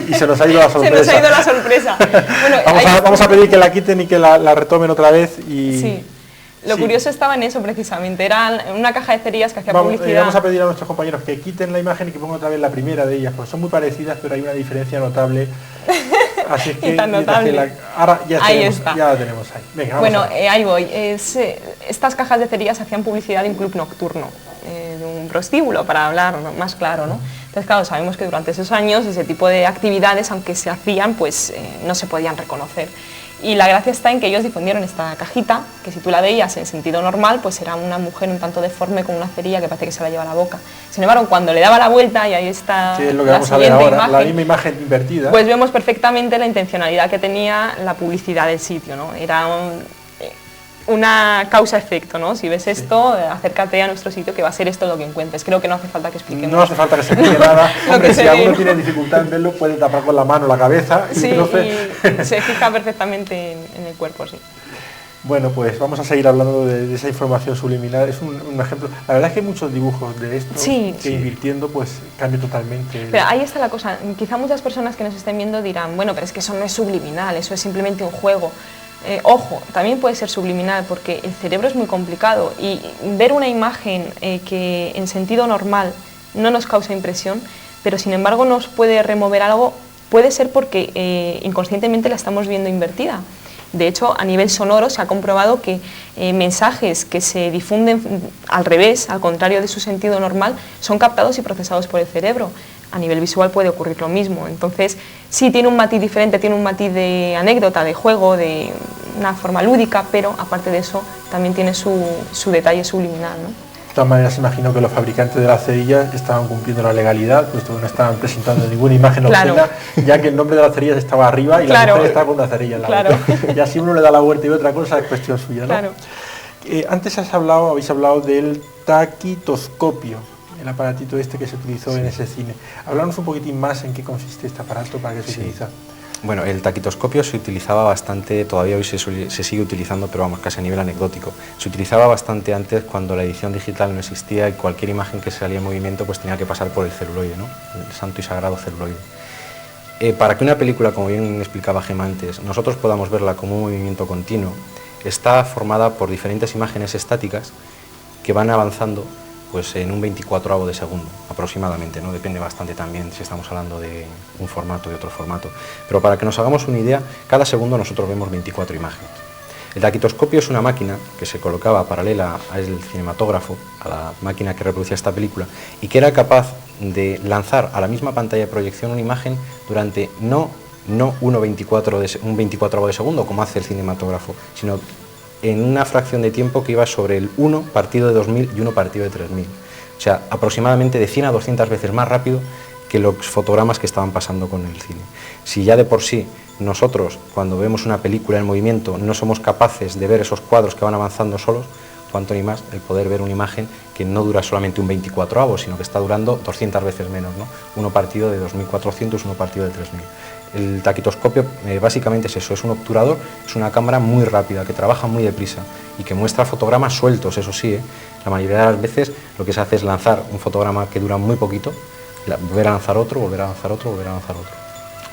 y se nos ha ido la sorpresa. Se nos ha ido la sorpresa. Bueno, vamos a pedir que la quiten y que la retomen otra vez. Y... Sí. Lo curioso estaba en eso precisamente, era una caja de cerillas que hacía publicidad. Vamos a pedir a nuestros compañeros que quiten la imagen y que pongan otra vez la primera de ellas, porque son muy parecidas, pero hay una diferencia notable. Así es que tan notable. Ahora ya la tenemos ahí. Venga, bueno, ahí voy. Estas cajas de cerillas hacían publicidad de un club nocturno, de un prostíbulo, para hablar más claro, ¿no? Entonces, claro, sabemos que durante esos años ese tipo de actividades, aunque se hacían, pues no se podían reconocer. Y la gracia está en que ellos difundieron esta cajita, que si tú la veías en sentido normal, pues era una mujer un tanto deforme con una cerilla que parece que se la lleva a la boca. Sin embargo, cuando le daba la vuelta, y ahí está, sí, es lo que vamos a ver ahora, la misma imagen invertida, pues vemos perfectamente la intencionalidad que tenía la publicidad del sitio, ¿no? Era una causa-efecto, ¿no? Si ves esto, acércate a nuestro sitio, que va a ser esto lo que encuentres. Creo que no hace falta que expliquemos. No hace falta que se explique nada. Hombre, si alguno tiene dificultad en verlo, puede tapar con la mano la cabeza. Sí, y se fija perfectamente en el cuerpo, sí. Bueno, pues vamos a seguir hablando de esa información subliminal. Es un ejemplo. La verdad es que hay muchos dibujos de esto que invirtiendo pues cambia totalmente. Pero ahí está la cosa. Quizá muchas personas que nos estén viendo dirán, bueno, pero es que eso no es subliminal, eso es simplemente un juego. Ojo, también puede ser subliminal porque el cerebro es muy complicado y ver una imagen que en sentido normal no nos causa impresión, pero sin embargo nos puede remover algo, puede ser porque inconscientemente la estamos viendo invertida. De hecho, a nivel sonoro se ha comprobado que mensajes que se difunden al revés, al contrario de su sentido normal, son captados y procesados por el cerebro. A nivel visual puede ocurrir lo mismo. Entonces, sí tiene un matiz diferente, tiene un matiz de anécdota, de juego, de una forma lúdica, pero aparte de eso también tiene su detalle subliminal, ¿no? De todas maneras, imagino que los fabricantes de las cerillas estaban cumpliendo la legalidad, puesto que no estaban presentando ninguna imagen obscena, ya que el nombre de las cerillas estaba arriba y la mujer estaba con una cerilla en la boca. Y así uno le da la vuelta y otra cosa es cuestión suya, ¿no? Claro. Antes habéis hablado del taquitoscopio, el aparatito este que se utilizó en ese cine. Háblanos un poquitín más en qué consiste este aparato, para qué se utiliza. Bueno, el taquitoscopio se utilizaba bastante, todavía hoy se sigue utilizando, pero vamos, casi a nivel anecdótico. Se utilizaba bastante antes cuando la edición digital no existía y cualquier imagen que salía en movimiento pues tenía que pasar por el celuloide, ¿no? El santo y sagrado celuloide. Para que una película, como bien explicaba Gemma antes, nosotros podamos verla como un movimiento continuo, está formada por diferentes imágenes estáticas que van avanzando pues en un 24avo de segundo aproximadamente, ¿no? Depende bastante también si estamos hablando de un formato y otro formato. Pero para que nos hagamos una idea, cada segundo nosotros vemos 24 imágenes. El taquitoscopio es una máquina que se colocaba paralela al cinematógrafo, a la máquina que reproducía esta película, y que era capaz de lanzar a la misma pantalla de proyección una imagen durante no un 24avo de segundo, como hace el cinematógrafo, sino en una fracción de tiempo que iba sobre el 1 partido de 2000 y 1 partido de 3000. O sea, aproximadamente de 100 a 200 veces más rápido que los fotogramas que estaban pasando con el cine. Si ya de por sí nosotros, cuando vemos una película en movimiento, no somos capaces de ver esos cuadros que van avanzando solos, cuanto ni más el poder ver una imagen que no dura solamente un 24avo, sino que está durando 200 veces menos, ¿no? 1 partido de 2400, 1 partido de 3000. El taquitoscopio básicamente es eso, es un obturador, es una cámara muy rápida, que trabaja muy deprisa y que muestra fotogramas sueltos, eso sí, La mayoría de las veces lo que se hace es lanzar un fotograma que dura muy poquito, volver a lanzar otro, volver a lanzar otro, volver a lanzar otro.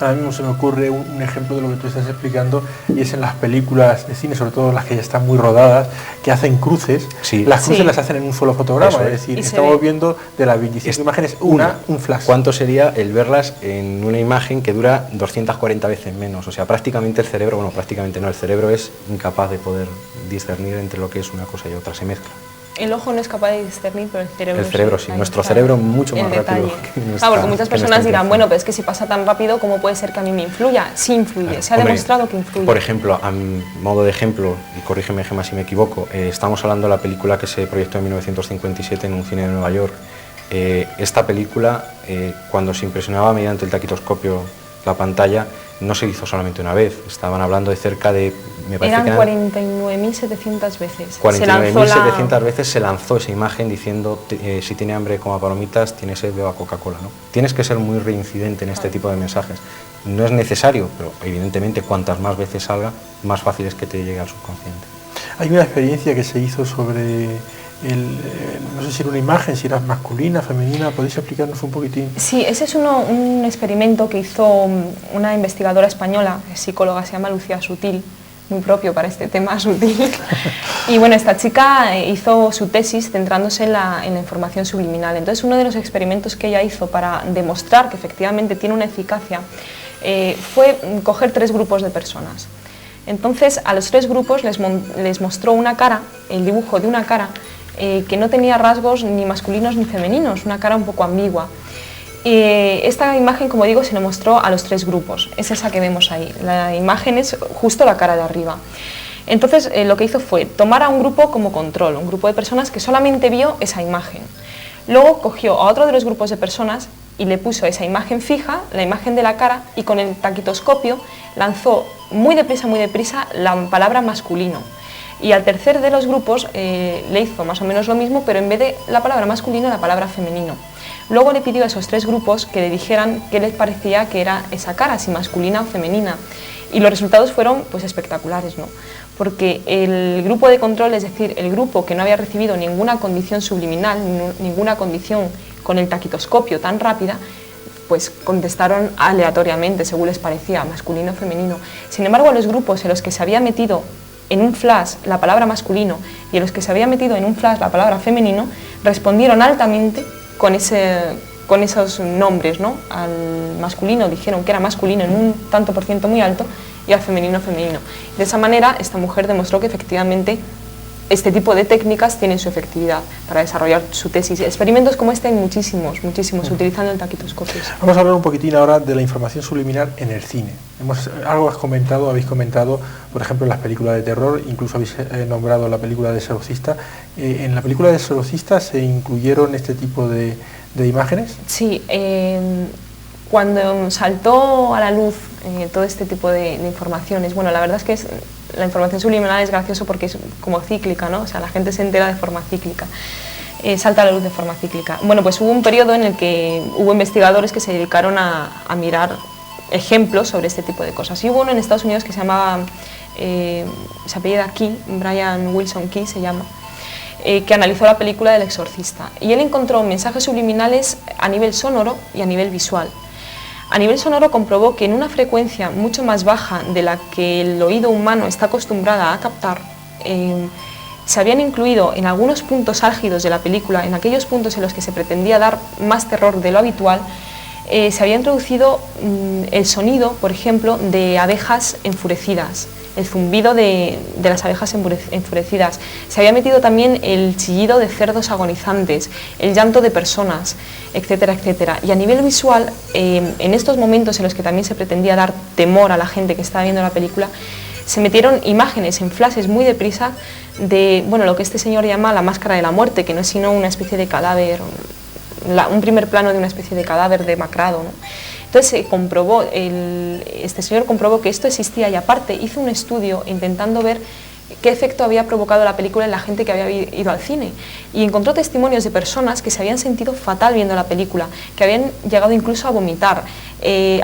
Ahora mismo se me ocurre un ejemplo de lo que tú estás explicando, y es en las películas de cine, sobre todo las que ya están muy rodadas, que hacen cruces. Sí. Las cruces las hacen en un solo fotograma, Eso es decir, estamos viendo de las 25 imágenes un flash. ¿Cuánto sería el verlas en una imagen que dura 240 veces menos? O sea, prácticamente el cerebro, bueno, prácticamente no, el cerebro es incapaz de poder discernir entre lo que es una cosa y otra, se mezcla. El ojo no es capaz de discernir, pero el cerebro El cerebro sí, nuestro cerebro mucho más rápido que nuestra, porque muchas personas dirán, bueno, pero es que si pasa tan rápido, ¿cómo puede ser que a mí me influya? Sí influye, se ha demostrado que influye. Por ejemplo, a modo de ejemplo, y corrígeme Gemma si me equivoco, estamos hablando de la película que se proyectó en 1957 en un cine de Nueva York. Esta película, cuando se impresionaba mediante el taquitoscopio la pantalla, no se hizo solamente una vez, estaban hablando de cerca de... Me parece eran que 49.700 veces. 49.700 veces se lanzó esa imagen diciendo si tiene hambre coma palomitas, tiene sed beba Coca-Cola, ¿no? Tienes que ser muy reincidente en este tipo de mensajes. No es necesario, pero evidentemente cuantas más veces salga, más fácil es que te llegue al subconsciente. Hay una experiencia que se hizo sobre no sé si era una imagen, si era masculina, femenina, ¿podéis explicarnos un poquitín? Sí, ese es un experimento que hizo una investigadora española, psicóloga, se llama Lucía Sutil, muy propio para este tema, Sutil. Y bueno, esta chica hizo su tesis centrándose en la información subliminal. Entonces, uno de los experimentos que ella hizo para demostrar que efectivamente tiene una eficacia fue coger 3 grupos de personas. Entonces, a los 3 grupos les mostró una cara, el dibujo de una cara, que no tenía rasgos ni masculinos ni femeninos, una cara un poco ambigua. Esta imagen, como digo, se le mostró a los 3 grupos, es esa que vemos ahí, la imagen es justo la cara de arriba. Entonces lo que hizo fue tomar a un grupo como control, un grupo de personas que solamente vio esa imagen. Luego cogió a otro de los grupos de personas y le puso esa imagen fija, la imagen de la cara, y con el taquitoscopio lanzó muy deprisa la palabra masculino. Y al tercer de los grupos le hizo más o menos lo mismo, pero en vez de la palabra masculino, la palabra femenino. Luego le pidió a esos 3 grupos que le dijeran qué les parecía que era esa cara, si masculina o femenina. Y los resultados fueron pues espectaculares, ¿no? Porque el grupo de control, es decir, el grupo que no había recibido ninguna condición subliminal, ninguna condición con el taquitoscopio tan rápida, pues contestaron aleatoriamente, según les parecía, masculino o femenino. Sin embargo, a los grupos en los que se había metido en un flash la palabra masculino y en los que se había metido en un flash la palabra femenino, respondieron altamente con esos nombres, ¿no? Al masculino dijeron que era masculino en un tanto por ciento muy alto y al femenino femenino. De esa manera, esta mujer demostró que efectivamente este tipo de técnicas tienen su efectividad para desarrollar su tesis. Experimentos como este hay muchísimos, utilizando el taquitoscopio. Vamos a hablar un poquitín ahora de la información subliminal en el cine. Habéis comentado, por ejemplo, en las películas de terror, incluso habéis nombrado la película de Exorcista. ¿En la película de Exorcista se incluyeron este tipo de imágenes? Sí, cuando saltó a la luz todo este tipo de informaciones, bueno, la verdad es que la información subliminal es gracioso porque es como cíclica, ¿no? O sea, la gente se entera de forma cíclica, salta a la luz de forma cíclica. Bueno, pues hubo un periodo en el que hubo investigadores que se dedicaron a mirar ejemplos sobre este tipo de cosas. Y hubo uno en Estados Unidos que se llamaba, se apellida Key, Brian Wilson Key se llama, que analizó la película del Exorcista. Y él encontró mensajes subliminales a nivel sonoro y a nivel visual. A nivel sonoro comprobó que en una frecuencia mucho más baja de la que el oído humano está acostumbrada a captar, se habían incluido en algunos puntos álgidos de la película, en aquellos puntos en los que se pretendía dar más terror de lo habitual, se había introducido el sonido, por ejemplo, de abejas enfurecidas, el zumbido de las abejas enfurecidas. Se había metido también el chillido de cerdos agonizantes, el llanto de personas, etcétera, etcétera. Y a nivel visual, en estos momentos en los que también se pretendía dar temor a la gente que estaba viendo la película, se metieron imágenes en flashes muy deprisa de, bueno, lo que este señor llama la máscara de la muerte, que no es sino una especie de cadáver, un primer plano de una especie de cadáver demacrado, ¿no? Entonces este señor comprobó que esto existía y aparte hizo un estudio intentando ver qué efecto había provocado la película en la gente que había ido al cine y encontró testimonios de personas que se habían sentido fatal viendo la película, que habían llegado incluso a vomitar.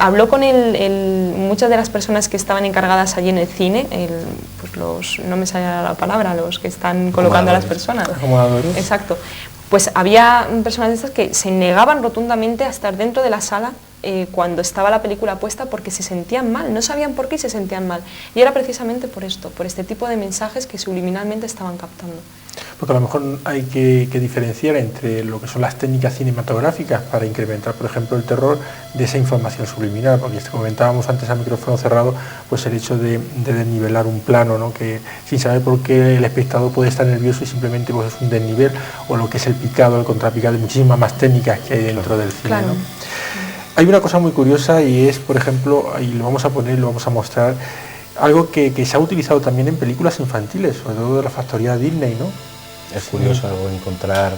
Habló con muchas de las personas que estaban encargadas allí en el cine, no me sale la palabra, los que están colocando a las personas. Acomodadores. Exacto. Pues había personas de estas que se negaban rotundamente a estar dentro de la sala cuando estaba la película puesta porque se sentían mal, no sabían por qué se sentían mal. Y era precisamente por esto, por este tipo de mensajes que subliminalmente estaban captando. Porque a lo mejor hay que diferenciar entre lo que son las técnicas cinematográficas para incrementar, por ejemplo, el terror de esa información subliminal, porque comentábamos antes a micrófono cerrado, pues el hecho de desnivelar un plano, ¿no? Que sin saber por qué el espectador puede estar nervioso y simplemente pues, es un desnivel, o lo que es el picado, el contrapicado, y muchísimas más técnicas que hay dentro del cine. Claro. ¿No? Hay una cosa muy curiosa y es, por ejemplo, y lo vamos a poner, lo vamos a mostrar, algo que se ha utilizado también en películas infantiles, sobre todo de la factoría Disney, ¿no? Es curioso encontrar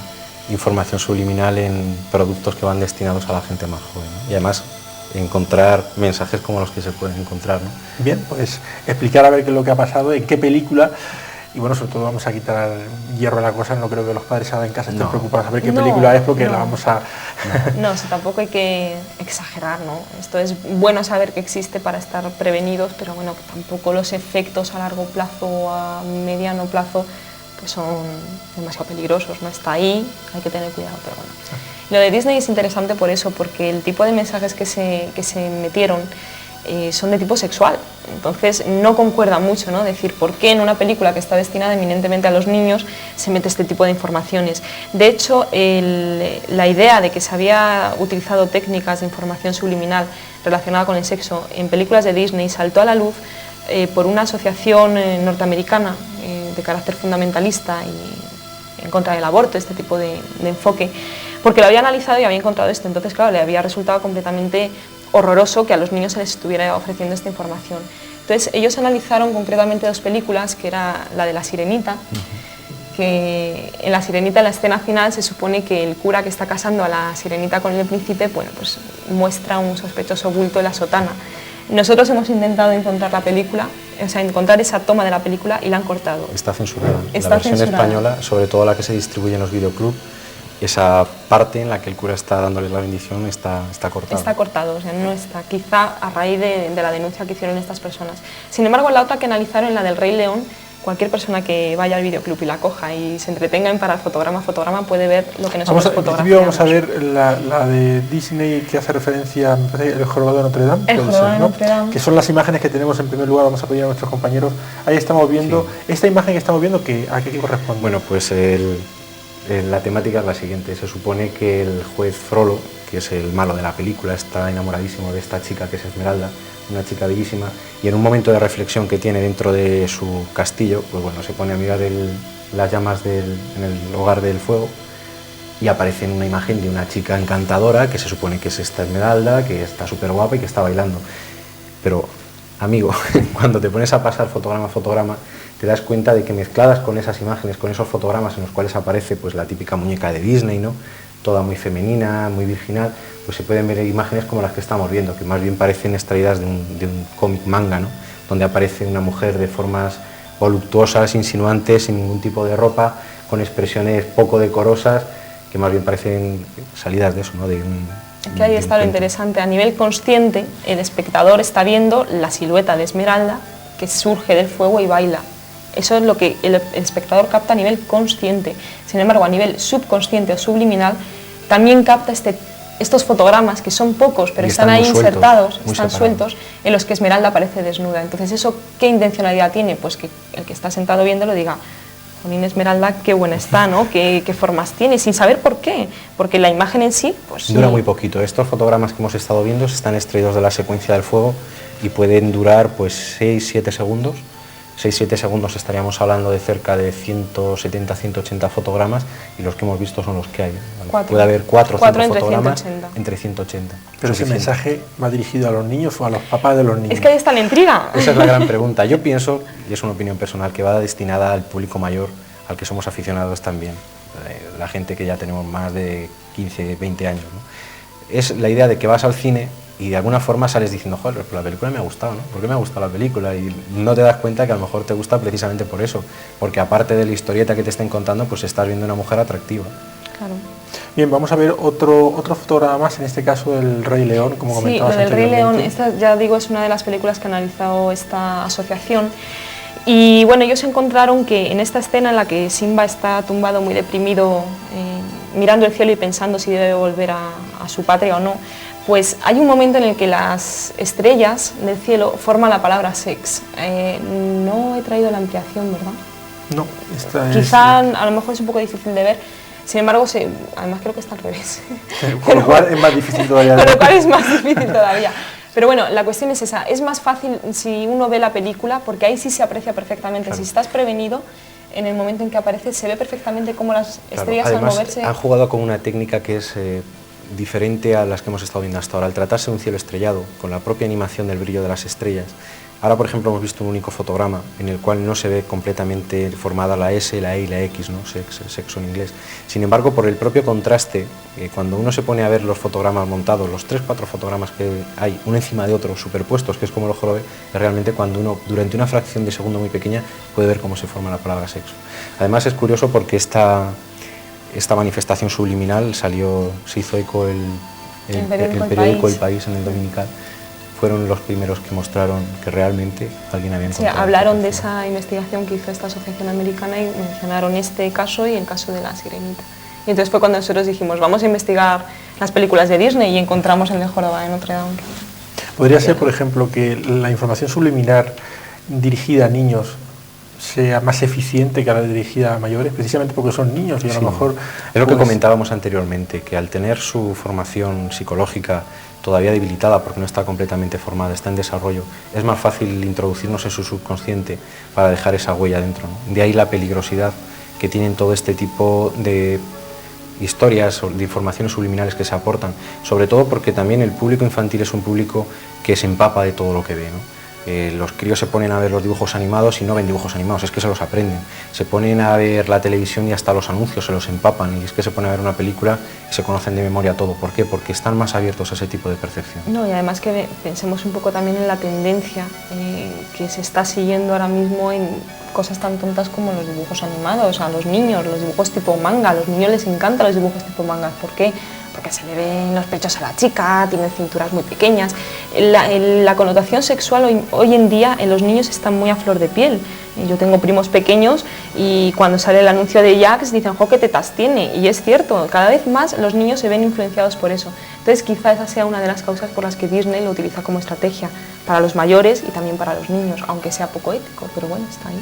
información subliminal en productos que van destinados a la gente más joven, ¿no? Y además encontrar mensajes como los que se pueden encontrar, ¿no? Bien, pues explicar a ver qué es lo que ha pasado, en qué película, y bueno, sobre todo vamos a quitar hierro a la cosa, no creo que los padres ahora en casa estén preocupados a ver qué película es, porque la vamos a... No, tampoco hay que exagerar, ¿no? Esto es bueno saber que existe para estar prevenidos, pero bueno, que tampoco los efectos a largo plazo o a mediano plazo pues son demasiado peligrosos, ¿no? Está ahí, hay que tener cuidado, pero bueno. Lo de Disney es interesante por eso, porque el tipo de mensajes que se metieron son de tipo sexual, entonces no concuerda mucho, ¿no? Decir por qué en una película que está destinada eminentemente a los niños se mete este tipo de informaciones. De hecho, la idea de que se había utilizado técnicas de información subliminal relacionada con el sexo en películas de Disney saltó a la luz por una asociación norteamericana de carácter fundamentalista y en contra del aborto, este tipo de enfoque, porque lo había analizado y había encontrado esto. Entonces, claro, le había resultado completamente horroroso que a los niños se les estuviera ofreciendo esta información. Entonces, ellos analizaron concretamente dos películas, que era la de La Sirenita, que en La Sirenita, en la escena final, se supone que el cura que está casando a la Sirenita con el príncipe, bueno, pues muestra un sospechoso bulto en la sotana. Nosotros hemos intentado encontrar la película, o sea, encontrar esa toma de la película y la han cortado. Está censurada. Está la versión censurada. española, sobre todo la que se distribuye en los videoclubs, esa parte en la que el cura está dándoles la bendición está cortada. Está cortado, o sea, no está, quizá a raíz de la denuncia que hicieron estas personas. Sin embargo, en la otra que analizaron, en la del Rey León, cualquier persona que vaya al videoclub y la coja y se entretenga en parar fotograma a fotograma puede ver lo que nosotros fotografiamos. Vamos a ver la de Disney que hace referencia, me parece, El Jorobado de Notre Dame, El Jorobado de Notre Dame, que son las imágenes que tenemos en primer lugar. Vamos a pedir a nuestros compañeros, ahí estamos viendo, esta imagen que estamos viendo, ¿a qué corresponde? Bueno, pues la temática es la siguiente. Se supone que el juez Frollo, que es el malo de la película, está enamoradísimo de esta chica que es Esmeralda, una chica bellísima, y en un momento de reflexión que tiene dentro de su castillo, pues bueno, se pone a mirar las llamas en el hogar del fuego, y aparece en una imagen de una chica encantadora, que se supone que es esta Esmeralda, que está súper guapa y que está bailando. Pero, amigo, cuando te pones a pasar fotograma a fotograma, te das cuenta de que mezcladas con esas imágenes, con esos fotogramas en los cuales aparece pues la típica muñeca de Disney, ¿no? Toda muy femenina, muy virginal, pues se pueden ver imágenes como las que estamos viendo, que más bien parecen extraídas de un cómic manga, ¿no? Donde aparece una mujer de formas voluptuosas, insinuantes, sin ningún tipo de ropa, con expresiones poco decorosas, que más bien parecen salidas de eso, ¿no? Es que ahí está lo interesante. A nivel consciente, el espectador está viendo la silueta de Esmeralda que surge del fuego y baila. Eso es lo que el espectador capta a nivel consciente. Sin embargo, a nivel subconsciente o subliminal, también capta estos fotogramas, que son pocos, pero están ahí insertados, están sueltos, en los que Esmeralda aparece desnuda. Entonces, ¿eso qué intencionalidad tiene? Pues que el que está sentado viéndolo diga: jolín, Esmeralda, qué buena está, ¿no? ¿Qué formas tiene? Sin saber por qué, porque la imagen en sí, pues dura muy poquito. Estos fotogramas que hemos estado viendo están extraídos de la secuencia del fuego y pueden durar pues 6-7 segundos. 6-7 segundos estaríamos hablando de cerca de 170-180 fotogramas, y los que hemos visto son los que hay. Puede haber 4 o 5 fotogramas entre 180. Pero ese mensaje va dirigido a los niños o a los papás de los niños. Es que ahí está la intriga. Esa es la gran pregunta. Yo pienso, y es una opinión personal, que va destinada al público mayor, al que somos aficionados también, la gente que ya tenemos más de 15, 20 años, ¿no? Es la idea de que vas al cine y de alguna forma sales diciendo: joder, pues la película me ha gustado, ¿no? ¿Por qué me ha gustado la película? Y no te das cuenta que a lo mejor te gusta precisamente por eso, porque aparte de la historieta que te estén contando, pues estás viendo una mujer atractiva. Claro. Bien, vamos a ver otro fotograma más, en este caso El Rey León, como comentabas anteriormente. Sí, El Rey León, esta, ya digo, es una de las películas que ha analizado esta asociación. Y bueno, ellos encontraron que en esta escena en la que Simba está tumbado muy deprimido, mirando el cielo y pensando si debe volver a su patria o no, pues hay un momento en el que las estrellas del cielo forman la palabra sex. No he traído la ampliación, ¿verdad? No, quizá a lo mejor es un poco difícil de ver, sin embargo, además creo que está al revés. Con lo cual es más difícil todavía. Con lo cual es más difícil todavía. Pero bueno, la cuestión es esa, es más fácil si uno ve la película, porque ahí sí se aprecia perfectamente, claro. Si estás prevenido, en el momento en que aparece se ve perfectamente cómo las estrellas al moverse... Han jugado con una técnica que es diferente a las que hemos estado viendo hasta ahora. Al tratarse de un cielo estrellado, con la propia animación del brillo de las estrellas, ahora, por ejemplo, hemos visto un único fotograma en el cual no se ve completamente formada la S, la E y la X, ¿no? Sexo en inglés. Sin embargo, por el propio contraste, cuando uno se pone a ver los fotogramas montados, los 3-4 fotogramas que hay, uno encima de otro, superpuestos, que es como el ojo lo ve, es realmente cuando uno, durante una fracción de segundo muy pequeña, puede ver cómo se forma la palabra sexo. Además, es curioso porque esta manifestación subliminal se hizo eco el periódico El País en el Dominical. Fueron los primeros que mostraron que realmente alguien había encontrado. Sí, hablaron de esa investigación que hizo esta asociación americana y mencionaron este caso y el caso de la sirenita. Y entonces fue cuando nosotros dijimos, vamos a investigar las películas de Disney y encontramos el de Jorobado de Notre Dame. ¿Podría ser, por ejemplo, que la información subliminar dirigida a niños sea más eficiente que la dirigida a mayores, precisamente porque son niños y a lo mejor... Es lo que comentábamos anteriormente, que al tener su formación psicológica todavía debilitada porque no está completamente formada, está en desarrollo, es más fácil introducirnos en su subconsciente para dejar esa huella dentro, ¿no? De ahí la peligrosidad que tienen todo este tipo de historias o de informaciones subliminales que se aportan, sobre todo porque también el público infantil es un público que se empapa de todo lo que ve, ¿no? Los críos se ponen a ver los dibujos animados y no ven dibujos animados, es que se los aprenden. Se ponen a ver la televisión y hasta los anuncios se los empapan, y es que se ponen a ver una película y se conocen de memoria todo. ¿Por qué? Porque están más abiertos a ese tipo de percepción. No, y además que pensemos un poco también en la tendencia que se está siguiendo ahora mismo en cosas tan tontas como los dibujos animados, a los niños, los dibujos tipo manga. A los niños les encantan los dibujos tipo manga. ¿Por qué? Porque se le ven los pechos a la chica, tienen cinturas muy pequeñas. La connotación sexual hoy en día en los niños está muy a flor de piel. Yo tengo primos pequeños y cuando sale el anuncio de Jax dicen, ¡jo, qué tetas tiene! Y es cierto, cada vez más los niños se ven influenciados por eso. Entonces quizá esa sea una de las causas por las que Disney lo utiliza como estrategia para los mayores y también para los niños, aunque sea poco ético, pero bueno, está ahí.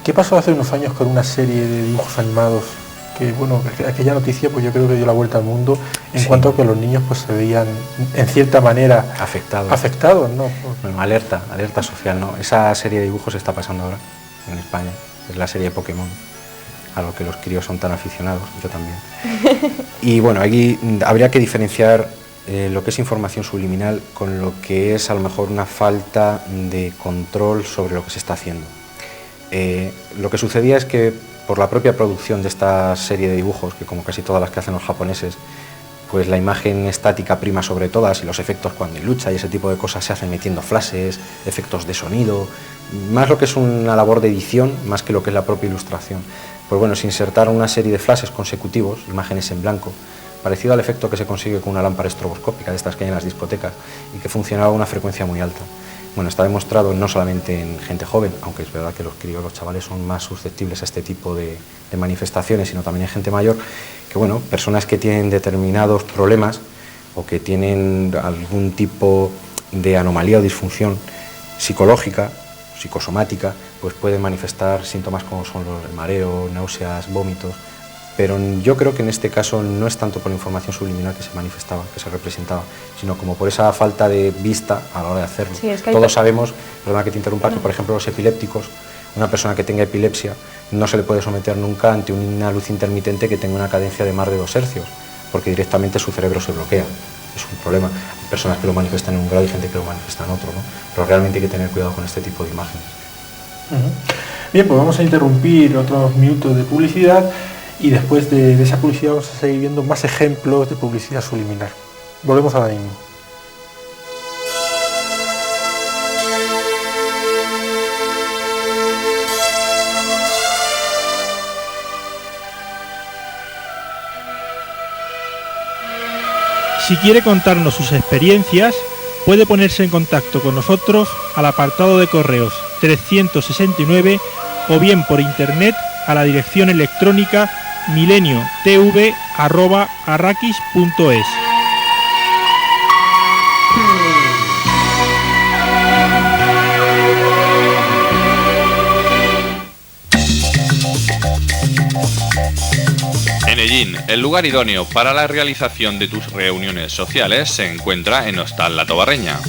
¿Qué pasó hace unos años con una serie de dibujos animados? Que bueno, aquella noticia pues yo creo que dio la vuelta al mundo en cuanto a que los niños pues se veían en cierta manera afectados, ¿no? Bueno, alerta social, ¿no? Esa serie de dibujos está pasando ahora en España, es la serie de Pokémon, a lo que los críos son tan aficionados, yo también. Y bueno, aquí habría que diferenciar lo que es información subliminal con lo que es a lo mejor una falta de control sobre lo que se está haciendo. Lo que sucedía es que por la propia producción de esta serie de dibujos, que como casi todas las que hacen los japoneses, pues la imagen estática prima sobre todas y los efectos cuando hay lucha y ese tipo de cosas se hacen metiendo flashes, efectos de sonido, más lo que es una labor de edición más que lo que es la propia ilustración. Pues bueno, se insertaron una serie de flashes consecutivos, imágenes en blanco, parecido al efecto que se consigue con una lámpara estroboscópica de estas que hay en las discotecas y que funcionaba a una frecuencia muy alta. Bueno, está demostrado no solamente en gente joven, aunque es verdad que los críos, los chavales son más susceptibles a este tipo de manifestaciones, sino también en gente mayor, que bueno, personas que tienen determinados problemas o que tienen algún tipo de anomalía o disfunción psicológica, psicosomática, pues pueden manifestar síntomas como son los mareo, náuseas, vómitos. Pero yo creo que en este caso no es tanto por la información subliminal que se manifestaba, que se representaba, sino como por esa falta de vista a la hora de hacerlo. Sí, es que todos sabemos, perdona que te interrumpa, que por ejemplo los epilépticos, una persona que tenga epilepsia no se le puede someter nunca ante una luz intermitente que tenga una cadencia de más de 2 hercios, porque directamente su cerebro se bloquea. Es un problema. Hay personas que lo manifiestan en un grado y gente que lo manifiesta en otro, ¿no? Pero realmente hay que tener cuidado con este tipo de imágenes. Bien, pues vamos a interrumpir otros minutos de publicidad. Y después de esa publicidad vamos a seguir viendo más ejemplos de publicidad subliminal. Volvemos ahora mismo. Si quiere contarnos sus experiencias, puede ponerse en contacto con nosotros al apartado de correos 369 o bien por internet a la dirección electrónica mileniotv@arrakis.es. el lugar idóneo para la realización de tus reuniones sociales se encuentra en Hostal La Tobarreña.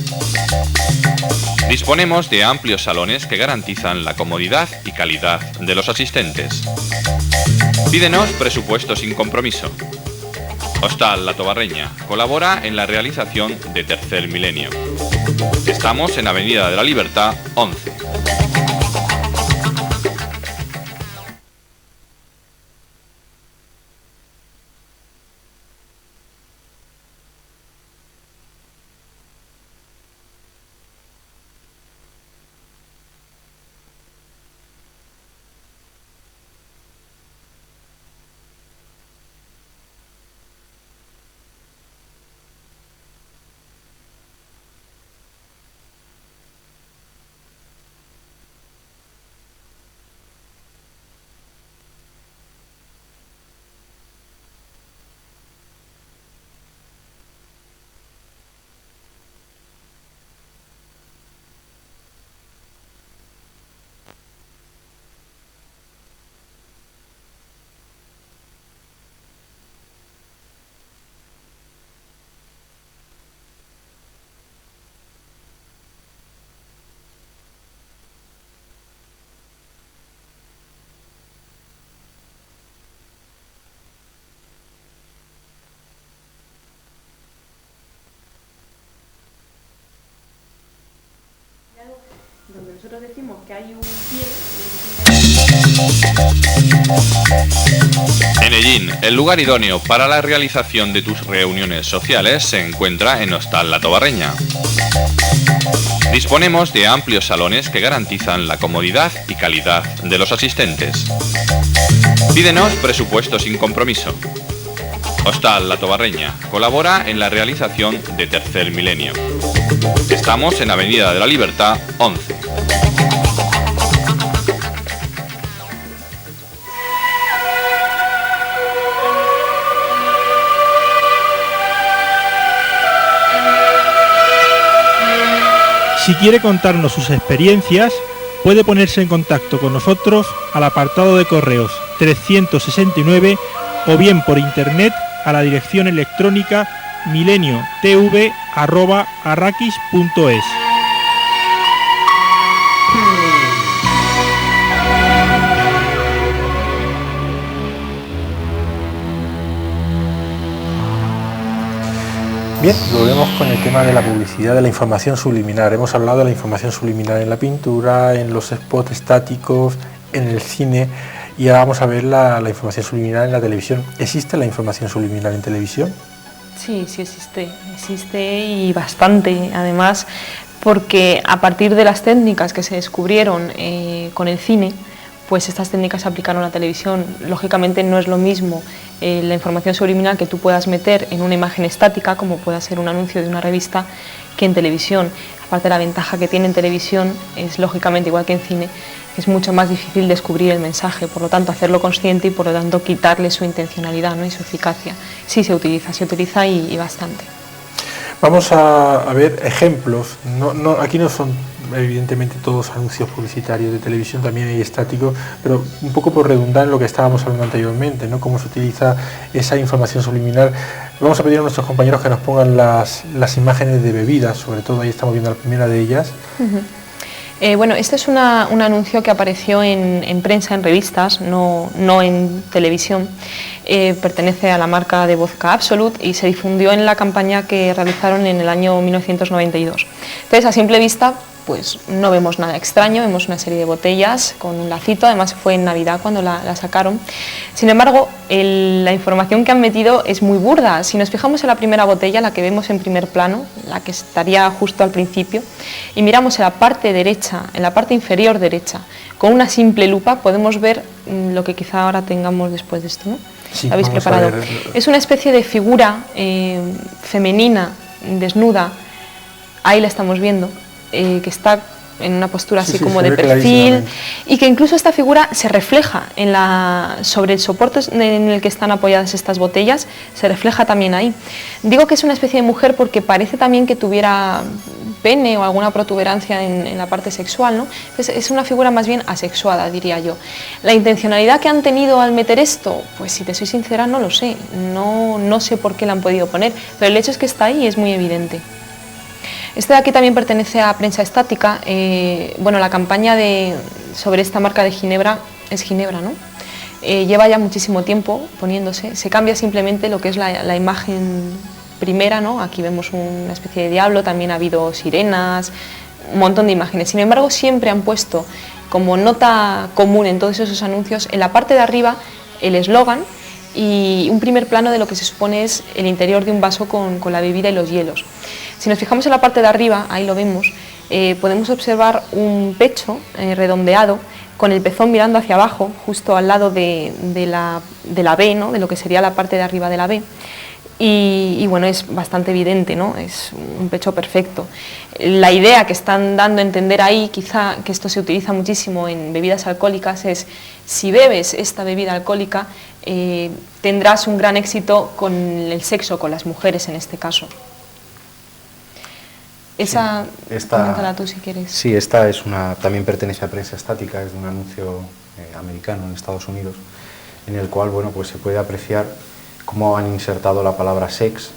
Disponemos de amplios salones que garantizan la comodidad y calidad de los asistentes. Pídenos presupuesto sin compromiso. Hostal La Tobarreña colabora en la realización de Tercer Milenio. Estamos en Avenida de la Libertad 11. Donde nosotros decimos que hay un pie. Enellín, el lugar idóneo para la realización de tus reuniones sociales se encuentra en Hostal La Tobarreña. Disponemos de amplios salones que garantizan la comodidad y calidad de los asistentes. Pídenos presupuesto sin compromiso. Hostal La Tobarreña colabora en la realización de Tercer Milenio. Estamos en Avenida de la Libertad 11. Si quiere contarnos sus experiencias, puede ponerse en contacto con nosotros al apartado de correos 369 o bien por internet a la dirección electrónica mileniotv@arrakis.es. Bien, volvemos con el tema de la publicidad, de la información subliminal. Hemos hablado de la información subliminal en la pintura, en los spots estáticos, en el cine, y ahora vamos a ver la información subliminal en la televisión. ¿Existe la información subliminal en televisión? Sí, sí existe y bastante, además, porque a partir de las técnicas que se descubrieron con el cine, pues estas técnicas se aplicaron a la televisión. Lógicamente no es lo mismo la información subliminal que tú puedas meter en una imagen estática, como pueda ser un anuncio de una revista, que en televisión. Aparte, la ventaja que tiene en televisión es, lógicamente, igual que en cine, es mucho más difícil descubrir el mensaje, por lo tanto hacerlo consciente y por lo tanto quitarle su intencionalidad, ¿no?, y su eficacia. Sí se utiliza y bastante. Vamos a ver ejemplos. Aquí no son evidentemente todos anuncios publicitarios de televisión, también hay estáticos, pero un poco por redundar en lo que estábamos hablando anteriormente, ¿no?, cómo se utiliza esa información subliminal. Vamos a pedir a nuestros compañeros que nos pongan las imágenes de bebidas, sobre todo ahí estamos viendo la primera de ellas. Bueno, este es un anuncio que apareció en prensa, en revistas, no en televisión. Pertenece a la marca de vodka Absolut y se difundió en la campaña que realizaron en el año 1992. Entonces, a simple vista, pues no vemos nada extraño, vemos una serie de botellas con un lacito, además fue en Navidad cuando la sacaron. Sin embargo, la información que han metido es muy burda. Si nos fijamos en la primera botella, la que vemos en primer plano, la que estaría justo al principio, y miramos en la parte derecha, en la parte inferior derecha, con una simple lupa podemos ver lo que quizá ahora tengamos después de esto, ¿no? Sí, ¿Lo habéis preparado? Es una especie de figura femenina, desnuda, ahí la estamos viendo, que está en una postura así como de perfil, y que incluso esta figura se refleja sobre el soporte en el que están apoyadas estas botellas, se refleja también ahí. Digo que es una especie de mujer porque parece también que tuviera pene o alguna protuberancia en la parte sexual, ¿no? Entonces es una figura más bien asexuada, diría yo. La intencionalidad que han tenido al meter esto, pues si te soy sincera no lo sé, no sé por qué la han podido poner, pero el hecho es que está ahí y es muy evidente. Este de aquí también pertenece a Prensa Estática. Bueno, la campaña sobre esta marca de Ginebra es Ginebra, ¿no? Lleva ya muchísimo tiempo poniéndose, se cambia simplemente lo que es la imagen primera, ¿no? Aquí vemos una especie de diablo, también ha habido sirenas, un montón de imágenes. Sin embargo, siempre han puesto como nota común en todos esos anuncios, en la parte de arriba, el eslogan y un primer plano de lo que se supone es el interior de un vaso con la bebida y los hielos. Si nos fijamos en la parte de arriba, ahí lo vemos, podemos observar un pecho redondeado con el pezón mirando hacia abajo, justo al lado de la B, ¿no? De lo que sería la parte de arriba de la B. Y bueno, es bastante evidente, ¿no? Es un pecho perfecto. La idea que están dando a entender ahí, quizá que esto se utiliza muchísimo en bebidas alcohólicas, es si bebes esta bebida alcohólica tendrás un gran éxito con el sexo, con las mujeres en este caso. Esa, coméntala tú si quieres. Sí, esta es también pertenece a Prensa Estática, es de un anuncio americano en Estados Unidos, en el cual, bueno, pues se puede apreciar cómo han insertado la palabra sex.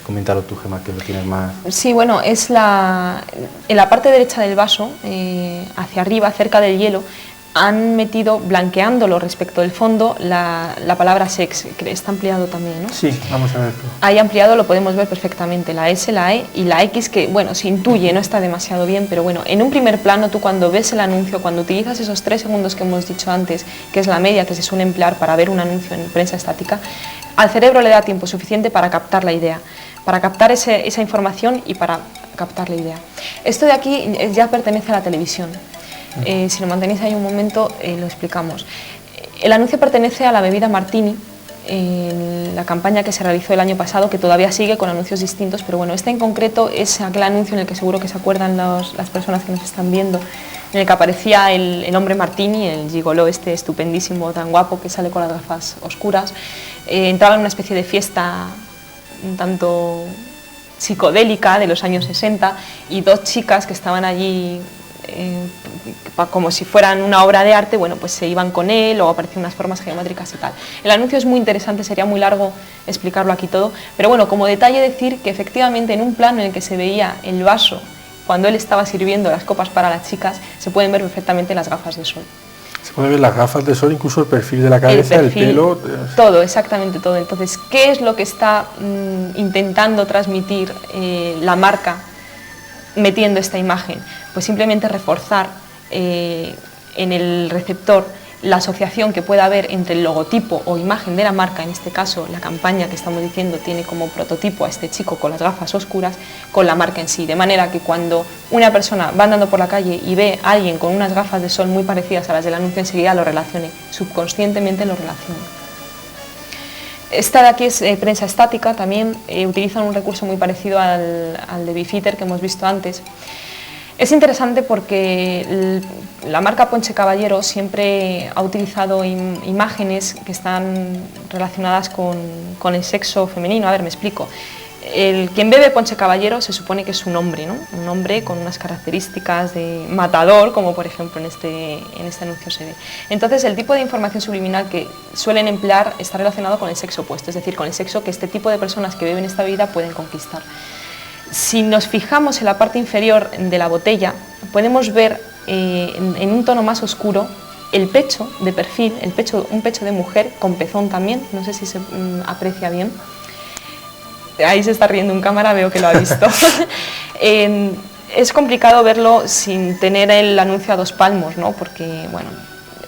Coméntalo tú, Gemma, que lo tienes más... Sí, bueno, es en la parte derecha del vaso, hacia arriba, cerca del hielo, han metido, blanqueándolo respecto del fondo, la palabra sex, que está ampliado también, ¿no? Sí, vamos a verlo. Ahí ampliado lo podemos ver perfectamente, la S, la E y la X, que bueno, se intuye, no está demasiado bien, pero bueno, en un primer plano tú cuando ves el anuncio, cuando utilizas esos 3 segundos que hemos dicho antes, que es la media que se suele emplear para ver un anuncio en Prensa Estática, al cerebro le da tiempo suficiente para captar la idea, para captar esa información y para captar la idea. Esto de aquí ya pertenece a la televisión. Si lo mantenéis ahí un momento, lo explicamos. El anuncio pertenece a la bebida Martini, en la campaña que se realizó el año pasado, que todavía sigue con anuncios distintos, pero bueno, este en concreto es aquel anuncio en el que seguro que se acuerdan las personas que nos están viendo, en el que aparecía el hombre Martini, el gigoló este estupendísimo, tan guapo, que sale con las gafas oscuras. Entraba en una especie de fiesta un tanto psicodélica de los años 60 y 2 chicas que estaban allí como si fueran una obra de arte, bueno, pues se iban con él o aparecían unas formas geométricas y tal. El anuncio es muy interesante, sería muy largo explicarlo aquí todo, pero bueno, como detalle decir que efectivamente en un plano en el que se veía el vaso cuando él estaba sirviendo las copas para las chicas, se pueden ver perfectamente las gafas de sol. Se puede ver las gafas de sol, incluso el perfil de la cabeza, el pelo... Todo, exactamente todo. Entonces, ¿qué es lo que está intentando transmitir la marca metiendo esta imagen? Pues simplemente reforzar en el receptor la asociación que pueda haber entre el logotipo o imagen de la marca, en este caso la campaña que estamos diciendo tiene como prototipo a este chico con las gafas oscuras, con la marca en sí, de manera que cuando una persona va andando por la calle y ve a alguien con unas gafas de sol muy parecidas a las del anuncio, enseguida lo relacione, subconscientemente lo relacione. Esta de aquí es Prensa Estática, también utilizan un recurso muy parecido al de Beefeater que hemos visto antes. Es interesante porque la marca Ponche Caballero siempre ha utilizado imágenes que están relacionadas con el sexo femenino. A ver, me explico. Quien bebe Ponche Caballero se supone que es un hombre, ¿no? Un hombre con unas características de matador, como por ejemplo en este anuncio se ve. Entonces, el tipo de información subliminal que suelen emplear está relacionado con el sexo opuesto, es decir, con el sexo que este tipo de personas que beben esta bebida pueden conquistar. Si nos fijamos en la parte inferior de la botella, podemos ver en un tono más oscuro el pecho de perfil, un pecho de mujer con pezón también, no sé si se aprecia bien. Ahí se está riendo en cámara, veo que lo ha visto. Es complicado verlo sin tener el anuncio a 2 palmos, ¿no? Porque, bueno,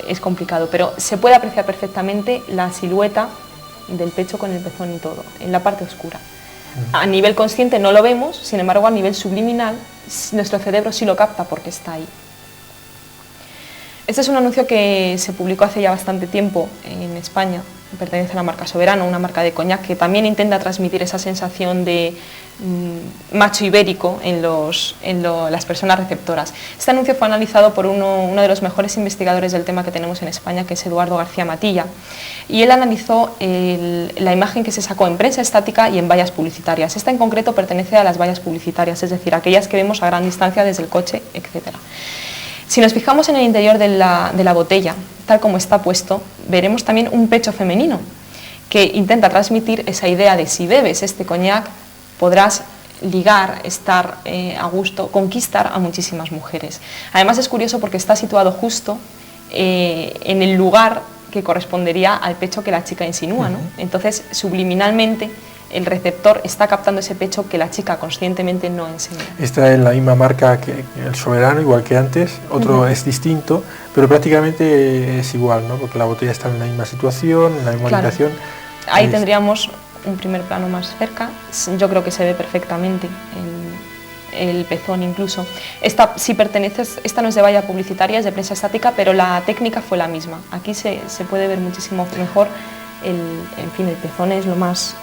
es complicado, pero se puede apreciar perfectamente la silueta del pecho con el pezón y todo, en la parte oscura. A nivel consciente no lo vemos, sin embargo a nivel subliminal nuestro cerebro sí lo capta porque está ahí. Este es un anuncio que se publicó hace ya bastante tiempo en España pertenece a la marca Soberano, una marca de coñac que también intenta transmitir esa sensación de macho ibérico en las personas receptoras. Este anuncio fue analizado por uno de los mejores investigadores del tema que tenemos en España, que es Eduardo García Matilla, y él analizó la imagen que se sacó en prensa estática y en vallas publicitarias. Esta en concreto pertenece a las vallas publicitarias, es decir, aquellas que vemos a gran distancia desde el coche, etc. Si nos fijamos en el interior de la botella, tal como está puesto, veremos también un pecho femenino que intenta transmitir esa idea de si bebes este coñac podrás ligar, estar a gusto, conquistar a muchísimas mujeres. Además es curioso porque está situado justo en el lugar que correspondería al pecho que la chica insinúa, ¿no? Entonces, subliminalmente, el receptor está captando ese pecho que la chica conscientemente no enseña. Esta es la misma marca que el Soberano, igual que antes, otro es distinto, pero prácticamente es igual, ¿no? Porque la botella está en la misma situación, en la misma orientación. Ahí tendríamos un primer plano más cerca, yo creo que se ve perfectamente el pezón incluso. Esta no es de valla publicitaria, es de prensa estática, pero la técnica fue la misma. Aquí se puede ver muchísimo mejor, el pezón es lo más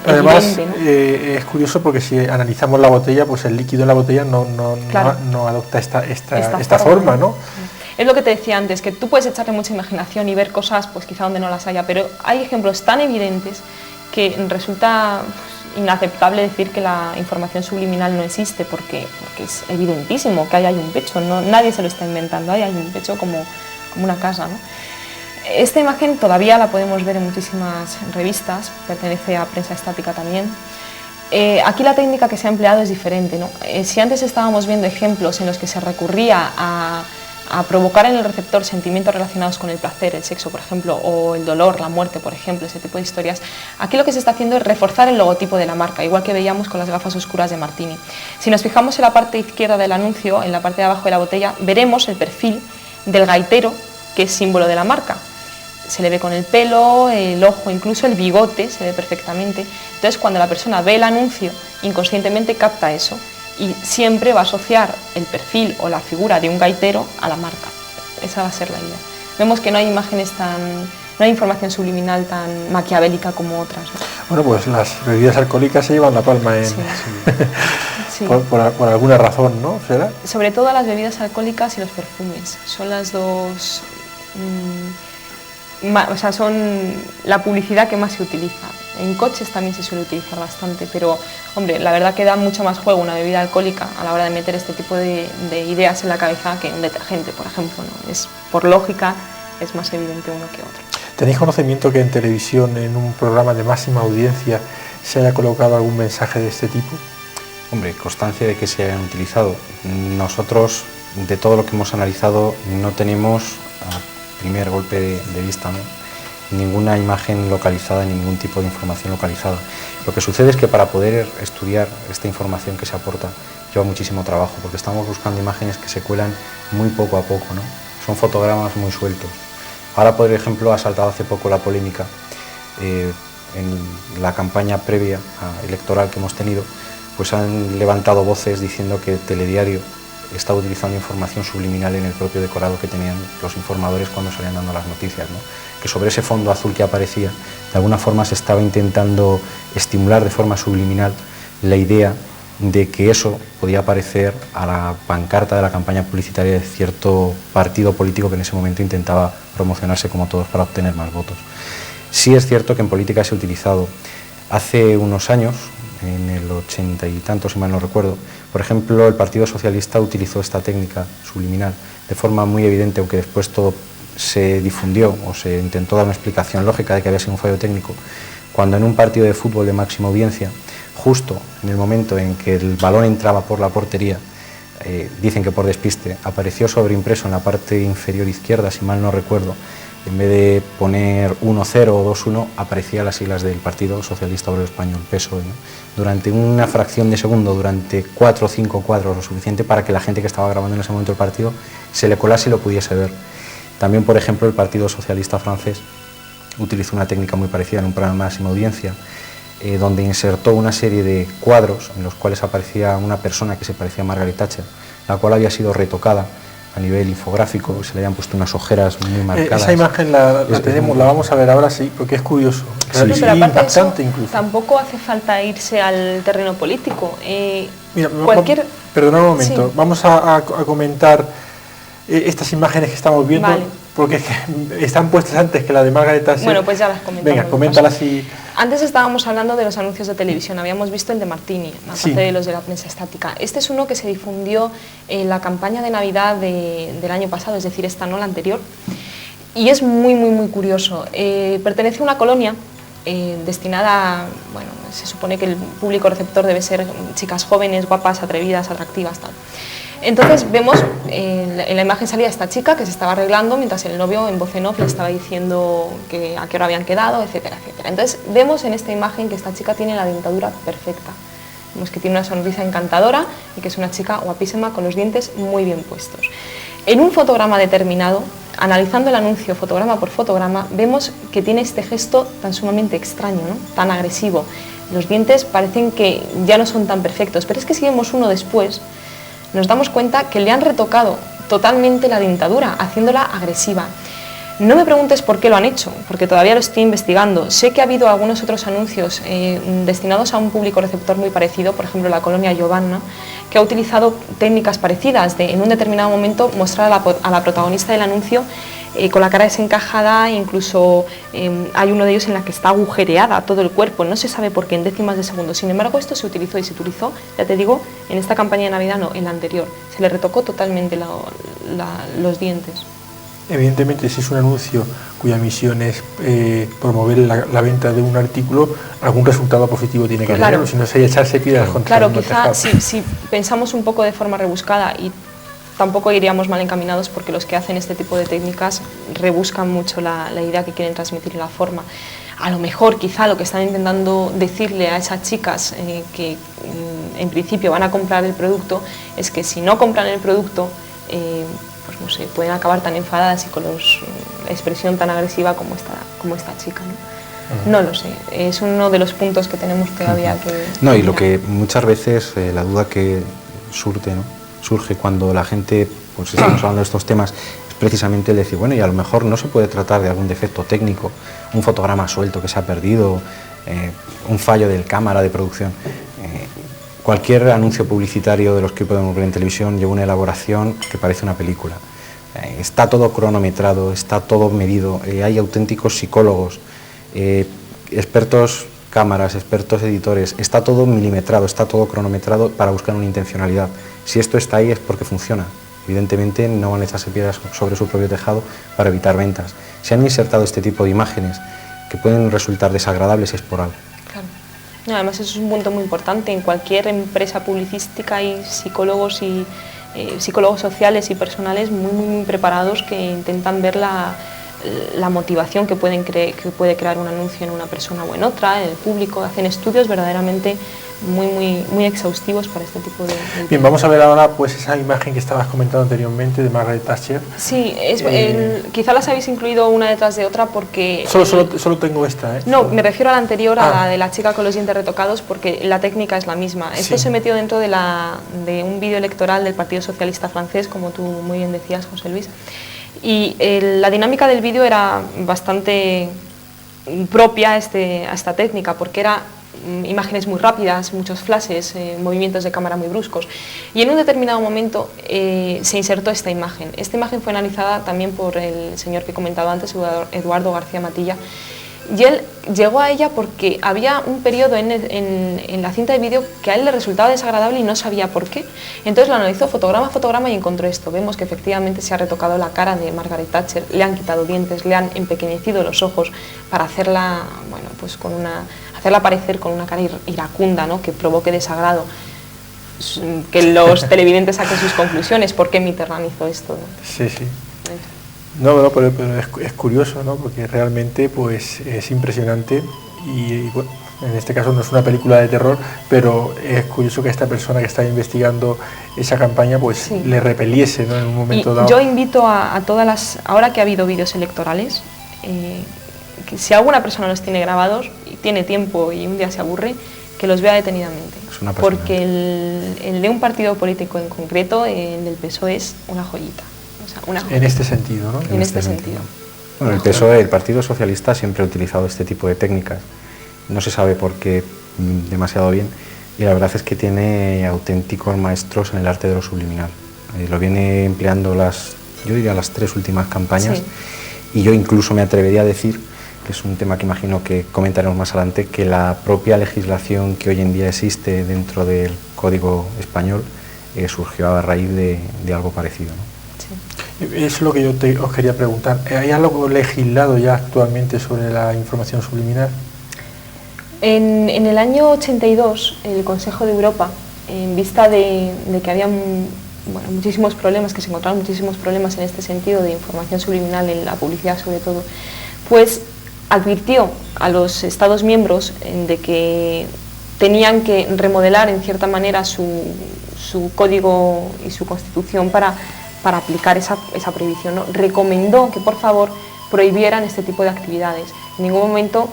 además evidente, ¿no? Es curioso porque si analizamos la botella, pues el líquido en la botella no adopta esta forma, ¿no? Es lo que te decía antes, que tú puedes echarle mucha imaginación y ver cosas pues quizá donde no las haya, pero hay ejemplos tan evidentes que resulta inaceptable decir que la información subliminal no existe, porque es evidentísimo que ahí hay un pecho, nadie se lo está inventando, ahí hay un pecho como una casa, ¿no? Esta imagen todavía la podemos ver en muchísimas revistas, pertenece a prensa estática también. Aquí la técnica que se ha empleado es diferente, ¿no? Si antes estábamos viendo ejemplos en los que se recurría a provocar en el receptor sentimientos relacionados con el placer, el sexo, por ejemplo, o el dolor, la muerte, por ejemplo, ese tipo de historias, aquí lo que se está haciendo es reforzar el logotipo de la marca, igual que veíamos con las gafas oscuras de Martini. Si nos fijamos en la parte izquierda del anuncio, en la parte de abajo de la botella, veremos el perfil del gaitero, que es símbolo de la marca. Se le ve con el pelo, el ojo, incluso el bigote, se ve perfectamente. Entonces, cuando la persona ve el anuncio, inconscientemente capta eso y siempre va a asociar el perfil o la figura de un gaitero a la marca. Esa va a ser la idea. Vemos que no hay no hay información subliminal tan maquiavélica como otras, ¿no? Bueno, pues las bebidas alcohólicas se llevan la palma Sí. por alguna razón, ¿no? ¿Será? Sobre todo las bebidas alcohólicas y los perfumes. Son las dos... son la publicidad que más se utiliza. En coches también se suele utilizar bastante, pero hombre, la verdad que da mucho más juego una bebida alcohólica a la hora de meter este tipo de ideas en la cabeza que un detergente, por ejemplo, ¿no? Por lógica es más evidente uno que otro. ¿Tenéis conocimiento que en televisión, en un programa de máxima audiencia, se haya colocado algún mensaje de este tipo? Hombre, constancia de que se hayan utilizado. Nosotros, de todo lo que hemos analizado, no tenemos, a primer golpe de vista, ¿no?, ninguna imagen localizada, ni ningún tipo de información localizada. Lo que sucede es que para poder estudiar esta información que se aporta lleva muchísimo trabajo, porque estamos buscando imágenes que se cuelan muy poco a poco, ¿no? Son fotogramas muy sueltos. Ahora, por ejemplo, ha saltado hace poco la polémica en la campaña previa electoral que hemos tenido, pues han levantado voces diciendo que Telediario está utilizando información subliminal en el propio decorado que tenían los informadores cuando salían dando las noticias, ¿no? Que sobre ese fondo azul que aparecía, de alguna forma se estaba intentando estimular de forma subliminal la idea de que eso podía aparecer a la pancarta de la campaña publicitaria de cierto partido político que en ese momento intentaba promocionarse como todos para obtener más votos. Sí es cierto que en política se ha utilizado hace unos años, en el 80 y tanto, si mal no recuerdo, por ejemplo, el Partido Socialista utilizó esta técnica subliminal de forma muy evidente, aunque después todo se difundió o se intentó dar una explicación lógica de que había sido un fallo técnico, cuando en un partido de fútbol de máxima audiencia, justo en el momento en que el balón entraba por la portería, dicen que por despiste, apareció sobreimpreso en la parte inferior izquierda, si mal no recuerdo, en vez de poner 1-0 o 2-1, aparecían las siglas del Partido Socialista Obrero Español, PSOE, ¿no? Durante una fracción de segundo, durante 4 o 5 cuadros, lo suficiente para que la gente que estaba grabando en ese momento el partido se le colase y lo pudiese ver. También, por ejemplo, el Partido Socialista francés utilizó una técnica muy parecida en un programa de máxima audiencia, donde insertó una serie de cuadros en los cuales aparecía una persona que se parecía a Margaret Thatcher, la cual había sido retocada a nivel infográfico, se le hayan puesto unas ojeras muy marcadas. Esa imagen la tenemos, la vamos a ver ahora, sí, porque es curioso. Sí, No, sí. pero aparte de eso, Impactante incluso. tampoco hace falta irse al terreno político. Mira, Cualquier... perdona un momento, Sí. vamos a comentar estas imágenes que estamos viendo, Vale. porque es que están puestas antes que la de Margaret Thatcher. Bueno, pues ya las comentamos. Venga, coméntalas y... Antes estábamos hablando de los anuncios de televisión, habíamos visto el de Martini, aparte Sí. de los de la prensa estática. Este es uno que se difundió en la campaña de Navidad del año pasado, es decir, esta, no la anterior, y es muy curioso. Pertenece a una colonia destinada, bueno, se supone que el público receptor debe ser chicas jóvenes, guapas, atrevidas, atractivas, tal. Entonces vemos, en la imagen salía esta chica que se estaba arreglando mientras el novio en voz en off le estaba diciendo que a qué hora habían quedado, etcétera, etcétera. Entonces vemos en esta imagen que esta chica tiene la dentadura perfecta. Vemos que tiene una sonrisa encantadora y que es una chica guapísima con los dientes muy bien puestos. En un fotograma determinado, analizando el anuncio fotograma por fotograma, vemos que tiene este gesto tan sumamente extraño, ¿no? Tan agresivo. Los dientes parecen que ya no son tan perfectos, pero es que si vemos uno después, nos damos cuenta que le han retocado totalmente la dentadura, haciéndola agresiva. No me preguntes por qué lo han hecho, porque todavía lo estoy investigando. Sé que ha habido algunos otros anuncios destinados a un público receptor muy parecido, por ejemplo la colonia Giovanna, que ha utilizado técnicas parecidas de en un determinado momento mostrar a la protagonista del anuncio con la cara desencajada, incluso hay uno de ellos en la que está agujereada todo el cuerpo, no se sabe por qué, en décimas de segundo. Sin embargo, esto se utilizó y se utilizó, ya te digo, en esta campaña de Navidad, no, en la anterior. Se le retocó totalmente los dientes. Evidentemente, si es un anuncio cuya misión es promover la venta de un artículo, algún resultado positivo tiene que Claro. tener, si no sería echarse piedras contra Claro, el quizá tejado. si pensamos un poco de forma rebuscada, y tampoco iríamos mal encaminados porque los que hacen este tipo de técnicas rebuscan mucho la idea que quieren transmitir y la forma. A lo mejor quizá lo que están intentando decirle a esas chicas que en principio van a comprar el producto es que si no compran el producto, pues no sé, pueden acabar tan enfadadas y con la expresión tan agresiva como esta chica, ¿no? No lo sé, es uno de los puntos que tenemos todavía que... No, y lo que muchas veces, la duda que surge cuando la gente, pues estamos hablando de estos temas, es precisamente el decir, bueno, y a lo mejor no se puede tratar de algún defecto técnico, un fotograma suelto que se ha perdido, un fallo del cámara de producción. Cualquier anuncio publicitario de los que podemos ver en televisión lleva una elaboración que parece una película. Está todo cronometrado, está todo medido, hay auténticos psicólogos, expertos cámaras, expertos editores, está todo milimetrado, está todo cronometrado para buscar una intencionalidad. Si esto está ahí es porque funciona. Evidentemente no van a echarse piedras sobre su propio tejado para evitar ventas. Si han insertado este tipo de imágenes que pueden resultar desagradables es por algo. Claro. No, además eso es un punto muy importante. En cualquier empresa publicística hay psicólogos y psicólogos sociales y personales muy preparados que intentan ver la motivación que puede crear un anuncio en una persona o en otra, en el público. Hacen estudios verdaderamente muy exhaustivos para este tipo de... Bien, vamos a ver ahora pues esa imagen que estabas comentando anteriormente de Margaret Thatcher. Sí, quizá las habéis incluido una detrás de otra porque... Solo tengo esta, ¿eh? No, me refiero a la anterior, a la de la chica con los dientes retocados, porque la técnica es la misma. Esto Sí. se metió dentro de un vídeo electoral del Partido Socialista francés, como tú muy bien decías, José Luis. Y la dinámica del vídeo era bastante propia a esta técnica, porque era imágenes muy rápidas, muchos flashes, movimientos de cámara muy bruscos. Y en un determinado momento se insertó esta imagen. Esta imagen fue analizada también por el señor que he comentado antes, Eduardo García Matilla, y él llegó a ella porque había un periodo en la cinta de vídeo que a él le resultaba desagradable y no sabía por qué. Entonces lo analizó fotograma a fotograma y encontró esto. Vemos que efectivamente se ha retocado la cara de Margaret Thatcher, le han quitado dientes, le han empequeñecido los ojos para hacerla, bueno, pues hacerla parecer con una cara iracunda, ¿no? Que provoque desagrado. Que los televidentes saquen sus conclusiones. ¿Por qué Mitterrand hizo esto, no? Sí, sí. No, pero es curioso, ¿no? Porque realmente pues es impresionante y bueno, en este caso no es una película de terror, pero es curioso que esta persona que está investigando esa campaña pues Sí. le repeliese, ¿no? En un momento dado. Yo invito a todas las, ahora que ha habido vídeos electorales, que si alguna persona los tiene grabados y tiene tiempo y un día se aburre, que los vea detenidamente. Es una porque el de un partido político en concreto, el del PSOE, es una joyita. En este sentido, ¿no? En este sentido. Bueno, el PSOE, el Partido Socialista, siempre ha utilizado este tipo de técnicas. No se sabe por qué demasiado bien, y la verdad es que tiene auténticos maestros en el arte de lo subliminal. Lo viene empleando yo diría las 3 últimas campañas, y yo incluso me atrevería a decir, que es un tema que imagino que comentaremos más adelante, que la propia legislación que hoy en día existe dentro del Código Español surgió a raíz de algo parecido, ¿no? Sí. Es lo que yo os quería preguntar. ¿Hay algo legislado ya actualmente sobre la información subliminal? En el año 82, el Consejo de Europa, en vista de que había muchísimos problemas, que se encontraban muchísimos problemas en este sentido de información subliminal, en la publicidad sobre todo, pues advirtió a los Estados miembros de que tenían que remodelar en cierta manera su código y su constitución para aplicar esa prohibición, ¿no? Recomendó que por favor prohibieran este tipo de actividades. En ningún momento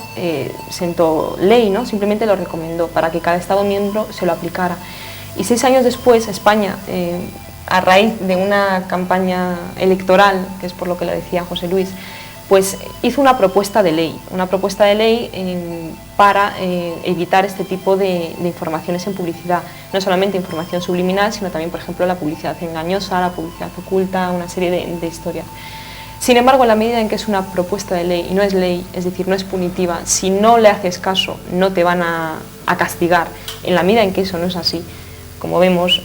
sentó ley, ¿no? Simplemente lo recomendó para que cada Estado miembro se lo aplicara. Y 6 años después, España, a raíz de una campaña electoral, que es por lo que le decía José Luis, pues hizo una propuesta de ley para evitar este tipo de informaciones en publicidad, no solamente información subliminal, sino también, por ejemplo, la publicidad engañosa, la publicidad oculta, una serie de historias. Sin embargo, en la medida en que es una propuesta de ley y no es ley, es decir, no es punitiva, si no le haces caso no te van a castigar, en la medida en que eso no es así, como vemos,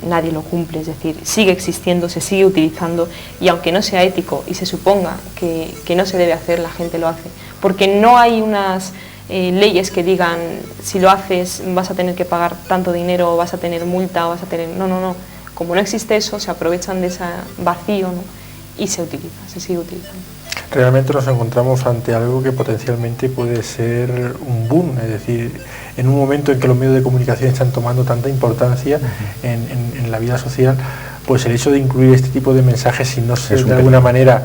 nadie lo cumple, es decir, sigue existiendo, se sigue utilizando, y aunque no sea ético y se suponga que no se debe hacer, la gente lo hace, porque no hay unas leyes que digan si lo haces vas a tener que pagar tanto dinero, o vas a tener multa, o vas a tener... No, como no existe eso, se aprovechan de ese vacío, ¿no? Y se sigue utilizando. Realmente nos encontramos ante algo que potencialmente puede ser un boom, es decir, en un momento en que los medios de comunicación están tomando tanta importancia en la vida social, pues el hecho de incluir este tipo de mensajes, si no se de alguna manera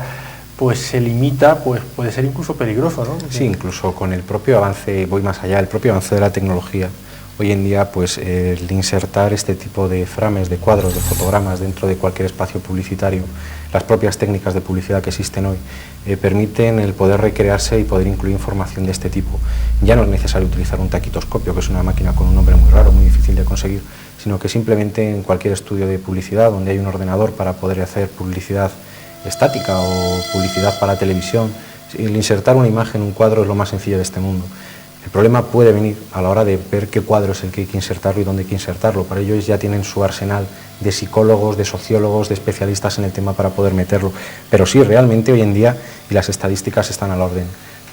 pues se limita, pues puede ser incluso peligroso, ¿no? Sí, incluso con el propio avance, voy más allá, el propio avance de la tecnología. Hoy en día, pues el insertar este tipo de frames, de cuadros, de fotogramas dentro de cualquier espacio publicitario, las propias técnicas de publicidad que existen hoy, permiten el poder recrearse y poder incluir información de este tipo. Ya no es necesario utilizar un taquitoscopio, que es una máquina con un nombre muy raro, muy difícil de conseguir, sino que simplemente en cualquier estudio de publicidad donde hay un ordenador para poder hacer publicidad estática o publicidad para televisión, el insertar una imagen, un cuadro, es lo más sencillo de este mundo. El problema puede venir a la hora de ver qué cuadro es el que hay que insertarlo y dónde hay que insertarlo. Para ello ya tienen su arsenal de psicólogos, de sociólogos, de especialistas en el tema para poder meterlo. Pero sí, realmente hoy en día, y las estadísticas están a la orden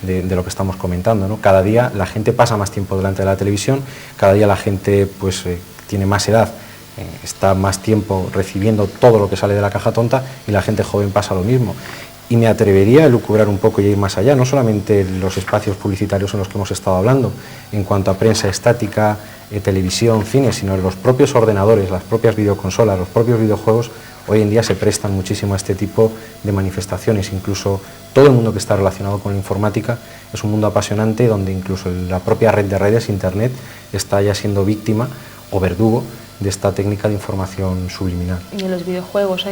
de lo que estamos comentando, ¿no? Cada día la gente pasa más tiempo delante de la televisión, cada día la gente pues, tiene más edad, está más tiempo recibiendo todo lo que sale de la caja tonta, y la gente joven pasa lo mismo. Y me atrevería a elucubrar un poco y a ir más allá, no solamente los espacios publicitarios en los que hemos estado hablando, en cuanto a prensa estática, televisión, cine, sino los propios ordenadores, las propias videoconsolas, los propios videojuegos, hoy en día se prestan muchísimo a este tipo de manifestaciones. Incluso todo el mundo que está relacionado con la informática es un mundo apasionante, donde incluso la propia red de redes, Internet, está ya siendo víctima o verdugo de esta técnica de información subliminal. Y en los videojuegos,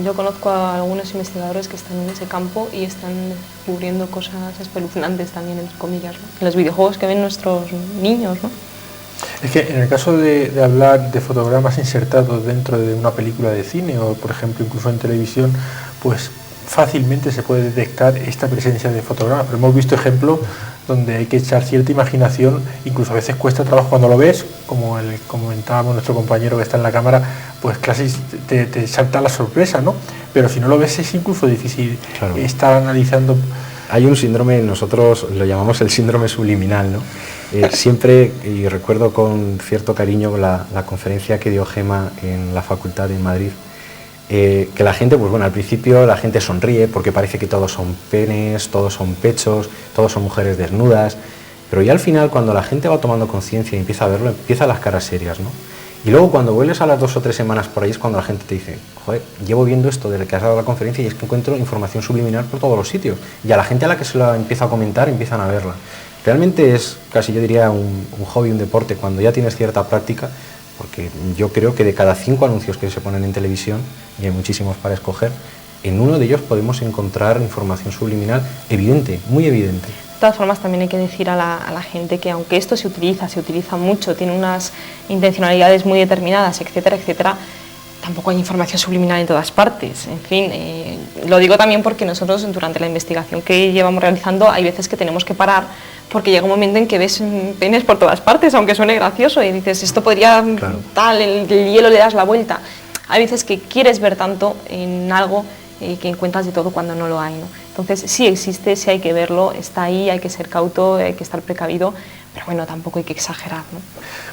yo conozco a algunos investigadores que están en ese campo y están descubriendo cosas espeluznantes también, entre comillas, ¿no? En los videojuegos que ven nuestros niños, ¿no? Es que en el caso de hablar de fotogramas insertados dentro de una película de cine o, por ejemplo, incluso en televisión, pues fácilmente se puede detectar esta presencia de fotogramas, pero hemos visto ejemplos donde hay que echar cierta imaginación, incluso a veces cuesta trabajo cuando lo ves, como comentábamos nuestro compañero que está en la cámara, pues casi te salta la sorpresa, ¿no? Pero si no lo ves es incluso difícil, claro, estar analizando. Hay un síndrome, nosotros lo llamamos el síndrome subliminal, ¿no? Siempre, y recuerdo con cierto cariño la conferencia que dio Gema en la facultad de Madrid, que la gente, pues bueno, al principio la gente sonríe porque parece que todos son penes, todos son pechos, todos son mujeres desnudas, pero ya al final, cuando la gente va tomando conciencia y empieza a verlo, empiezan las caras serias, ¿no? Y luego cuando vuelves a las 2 o 3 semanas por ahí es cuando la gente te dice, joder, llevo viendo esto desde que has dado la conferencia y es que encuentro información subliminal por todos los sitios, y a la gente a la que se la empieza a comentar empiezan a verla. Realmente es casi, yo diría, un hobby, un deporte. Cuando ya tienes cierta práctica, porque yo creo que de cada 5 anuncios que se ponen en televisión, y hay muchísimos para escoger, en uno de ellos podemos encontrar información subliminal evidente, muy evidente. De todas formas, también hay que decir a la gente que aunque esto se utiliza mucho, tiene unas intencionalidades muy determinadas, etcétera, etcétera, tampoco hay información subliminal en todas partes. En fin, lo digo también porque nosotros durante la investigación que llevamos realizando hay veces que tenemos que parar porque llega un momento en que ves penes por todas partes, aunque suene gracioso, y dices, esto podría, claro, tal, el hielo le das la vuelta. Hay veces que quieres ver tanto en algo que encuentras de todo cuando no lo hay, ¿no? Entonces sí existe, sí hay que verlo, está ahí, hay que ser cauto, hay que estar precavido, pero bueno, tampoco hay que exagerar, ¿no?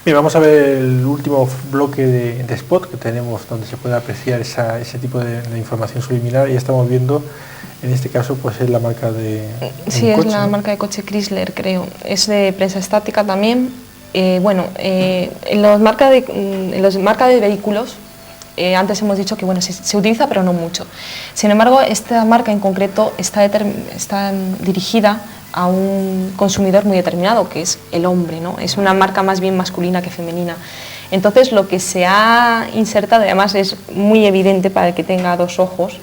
Bien, vamos a ver el último bloque de spot que tenemos donde se puede apreciar ese tipo de información subliminal, y estamos viendo, en este caso, pues es la marca de sí, es la marca de coche Chrysler, creo, es de prensa estática también. En los marcas de vehículos, antes hemos dicho que bueno, se utiliza pero no mucho. Sin embargo, esta marca en concreto está dirigida a un consumidor muy determinado, que es el hombre, ¿no? Es una marca más bien masculina que femenina. Entonces lo que se ha insertado, además es muy evidente para el que tenga 2 ojos.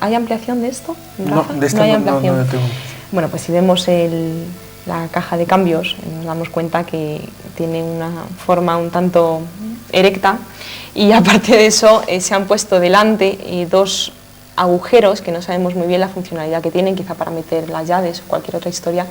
¿Hay ampliación de esto, Rafa? No, de esta no hay ampliación. No tengo. Bueno, pues si vemos la caja de cambios, nos damos cuenta que tiene una forma un tanto erecta, y aparte de eso se han puesto delante 2 agujeros que no sabemos muy bien la funcionalidad que tienen, quizá para meter las llaves o cualquier otra historia,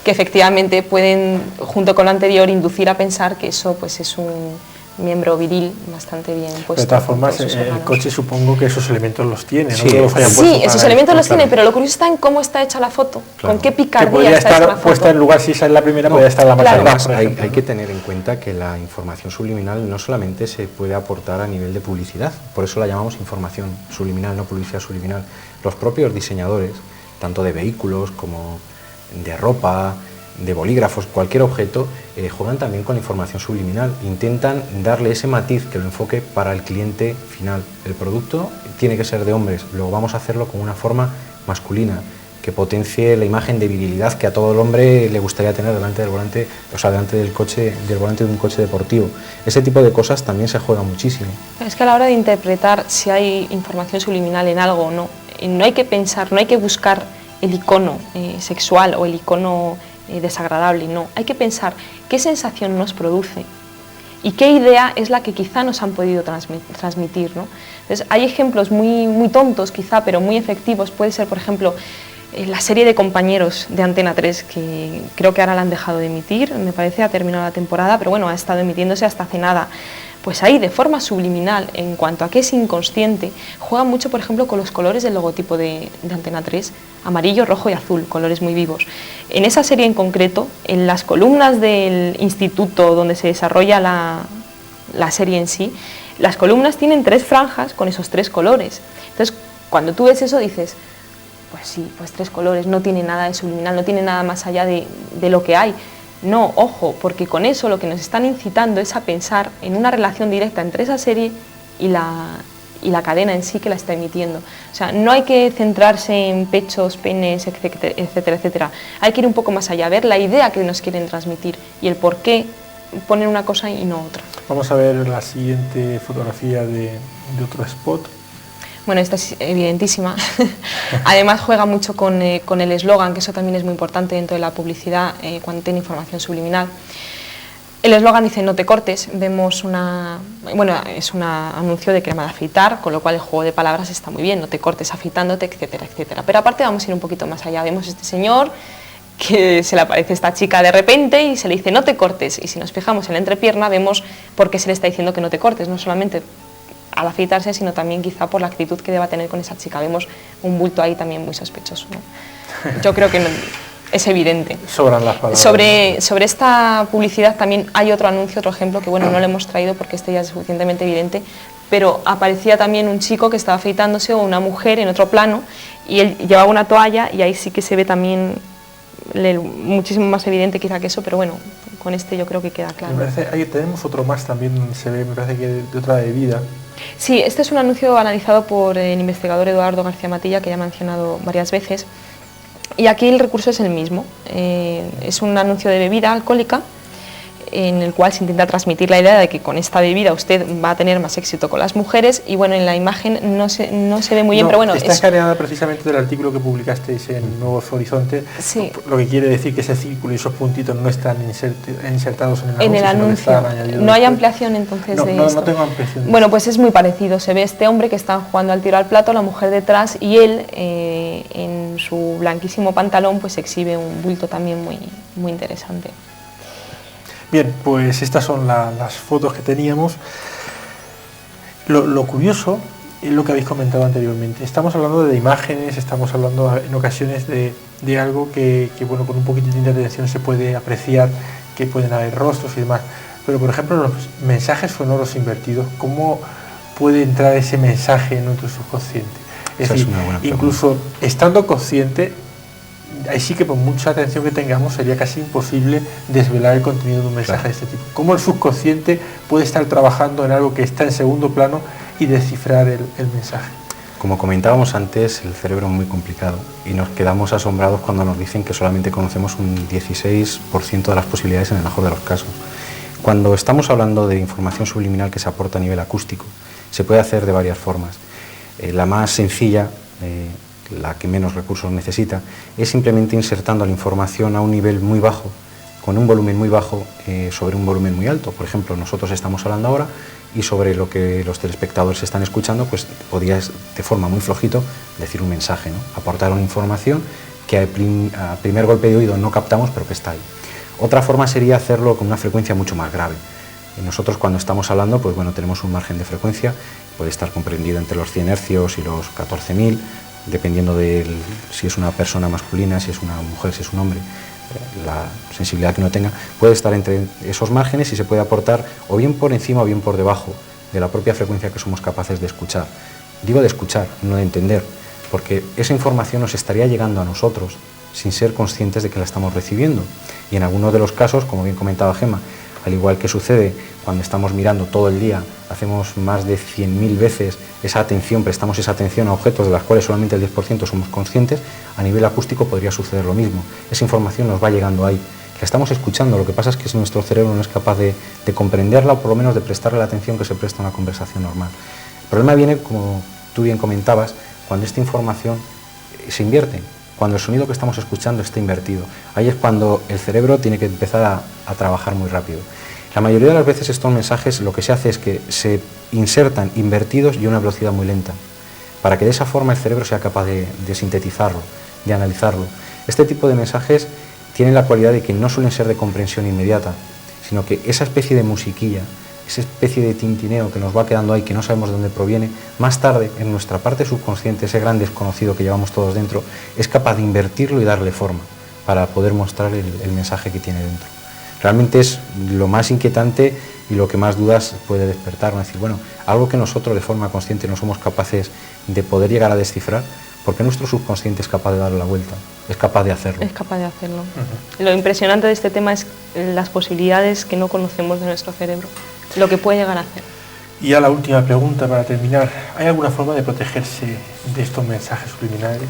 que efectivamente pueden, junto con lo anterior, inducir a pensar que eso pues es un miembro viril bastante bien puesto. De todas formas, el coche supongo que esos elementos los tiene, sí, ¿no? Sí, esos elementos los tiene, pero lo curioso está en cómo está hecha la foto, claro, con qué picardía que podría está estar hecha la foto. Puesta en lugar, si esa es la primera, podría estar la más atrás. Hay que tener en cuenta que la información subliminal no solamente se puede aportar a nivel de publicidad, por eso la llamamos información subliminal, no publicidad subliminal. Los propios diseñadores, tanto de vehículos como de ropa, de bolígrafos, cualquier objeto, juegan también con la información subliminal, intentan darle ese matiz que lo enfoque para el cliente final. El producto tiene que ser de hombres, luego vamos a hacerlo con una forma masculina, que potencie la imagen de virilidad que a todo el hombre le gustaría tener delante del volante, o sea, delante del volante de un coche deportivo. Ese tipo de cosas también se juega muchísimo. Es que a la hora de interpretar si hay información subliminal en algo o no, no hay que pensar, no hay que buscar el icono sexual o el icono desagradable, no, hay que pensar qué sensación nos produce y qué idea es la que quizá nos han podido transmitir, ¿no? Entonces, hay ejemplos muy tontos quizá, pero muy efectivos. Puede ser, por ejemplo, la serie de Compañeros de Antena 3, que creo que ahora la han dejado de emitir, me parece ha terminado la temporada, pero bueno, ha estado emitiéndose hasta hace nada. Pues ahí, de forma subliminal, en cuanto a que es inconsciente, juega mucho, por ejemplo, con los colores del logotipo de Antena 3, amarillo, rojo y azul, colores muy vivos. En esa serie en concreto, en las columnas del instituto donde se desarrolla la serie en sí, las columnas tienen 3 franjas con esos 3 colores. Entonces, cuando tú ves eso dices, pues sí, pues 3 colores, no tiene nada de subliminal, no tiene nada más allá de lo que hay. No, ojo, porque con eso lo que nos están incitando es a pensar en una relación directa entre esa serie y la cadena en sí que la está emitiendo. O sea, no hay que centrarse en pechos, penes, etcétera, etcétera, etcétera. Hay que ir un poco más allá, ver la idea que nos quieren transmitir y el por qué poner una cosa y no otra. Vamos a ver la siguiente fotografía de otro spot. Bueno, esta es evidentísima. Además juega mucho con el eslogan, que eso también es muy importante dentro de la publicidad cuando tiene información subliminal. El eslogan dice no te cortes, vemos es un anuncio de crema de afeitar, con lo cual el juego de palabras está muy bien, no te cortes afeitándote, etcétera, etcétera. Pero aparte vamos a ir un poquito más allá, vemos a este señor que se le aparece esta chica de repente y se le dice no te cortes, y si nos fijamos en la entrepierna vemos por qué se le está diciendo que no te cortes, no solamente al afeitarse, sino también quizá por la actitud que deba tener con esa chica. Vemos un bulto ahí también muy sospechoso, ¿no? Yo creo que es evidente. Sobran las palabras. Sobre esta publicidad también hay otro anuncio, otro ejemplo, que bueno, no lo hemos traído porque este ya es suficientemente evidente, pero aparecía también un chico que estaba afeitándose o una mujer en otro plano y él llevaba una toalla y ahí sí que se ve también muchísimo más evidente quizá que eso, pero bueno, con este yo creo que queda claro. Me parece, ahí tenemos otro más también donde se ve, me parece que de otra bebida. Sí, este es un anuncio analizado por el investigador Eduardo García Matilla, que ya he mencionado varias veces, y aquí el recurso es el mismo. Es un anuncio de bebida alcohólica en el cual se intenta transmitir la idea de que con esta bebida usted va a tener más éxito con las mujeres, y bueno, en la imagen no se ve muy bien, pero bueno... Está escaneada precisamente del artículo que publicasteis en Nuevos Horizontes, sí. Lo que quiere decir que ese círculo y esos puntitos no están insertados en el anuncio. No hay ampliación entonces de esto. No tengo ampliación. Bueno, pues es muy parecido, se ve este hombre que está jugando al tiro al plato, la mujer detrás, y él en su blanquísimo pantalón pues exhibe un bulto también muy interesante. Bien, pues estas son las fotos que teníamos. Lo curioso es lo que habéis comentado anteriormente. Estamos hablando de imágenes, estamos hablando en ocasiones de algo que bueno, con un poquito de atención se puede apreciar, que pueden haber rostros y demás. Pero por ejemplo, los mensajes sonoros invertidos, ¿cómo puede entrar ese mensaje en nuestro subconsciente? Es decir, incluso estando consciente, ahí sí que por mucha atención que tengamos sería casi imposible desvelar el contenido de un mensaje de este tipo. ¿Cómo el subconsciente puede estar trabajando en algo que está en segundo plano y descifrar el mensaje? Como comentábamos antes, el cerebro es muy complicado y nos quedamos asombrados cuando nos dicen que solamente conocemos un 16% de las posibilidades en el mejor de los casos. Cuando estamos hablando de información subliminal que se aporta a nivel acústico, se puede hacer de varias formas. La más sencilla, la que menos recursos necesita, es simplemente insertando la información a un nivel muy bajo, con un volumen muy bajo sobre un volumen muy alto. Por ejemplo, nosotros estamos hablando ahora y sobre lo que los telespectadores están escuchando, pues podrías de forma muy flojito decir un mensaje, ¿no? Aportar una información que a primer golpe de oído no captamos, pero que está ahí. Otra forma sería hacerlo con una frecuencia mucho más grave. Nosotros cuando estamos hablando, pues bueno, tenemos un margen de frecuencia, puede estar comprendido entre los 100 hercios y los 14.000, dependiendo de si es una persona masculina, si es una mujer, si es un hombre, la sensibilidad que uno tenga, puede estar entre esos márgenes y se puede aportar o bien por encima o bien por debajo de la propia frecuencia que somos capaces de escuchar. Digo de escuchar, no de entender, porque esa información nos estaría llegando a nosotros sin ser conscientes de que la estamos recibiendo. Y en algunos de los casos, como bien comentaba Gemma, al igual que sucede cuando estamos mirando todo el día, hacemos más de 100.000 veces esa atención, prestamos esa atención a objetos de las cuales solamente el 10% somos conscientes, a nivel acústico podría suceder lo mismo. Esa información nos va llegando ahí, la estamos escuchando, lo que pasa es que nuestro cerebro no es capaz de comprenderla o por lo menos de prestarle la atención que se presta a una conversación normal. El problema viene, como tú bien comentabas, cuando esta información se invierte, cuando el sonido que estamos escuchando está invertido. Ahí es cuando el cerebro tiene que empezar a trabajar muy rápido. La mayoría de las veces estos mensajes lo que se hace es que se insertan invertidos y a una velocidad muy lenta, para que de esa forma el cerebro sea capaz de sintetizarlo, de analizarlo. Este tipo de mensajes tienen la cualidad de que no suelen ser de comprensión inmediata, sino que esa especie de musiquilla, esa especie de tintineo que nos va quedando ahí, que no sabemos de dónde proviene, más tarde en nuestra parte subconsciente, ese gran desconocido que llevamos todos dentro, es capaz de invertirlo y darle forma para poder mostrar el mensaje que tiene dentro. Realmente es lo más inquietante y lo que más dudas puede despertar, ¿no? Es decir, bueno, algo que nosotros de forma consciente no somos capaces de poder llegar a descifrar, ¿por qué nuestro subconsciente es capaz de darle la vuelta? Es capaz de hacerlo. Es capaz de hacerlo. Lo impresionante de este tema es las posibilidades que no conocemos de nuestro cerebro, lo que puede llegar a hacer. Y ya la última pregunta para terminar, ¿hay alguna forma de protegerse de estos mensajes subliminales?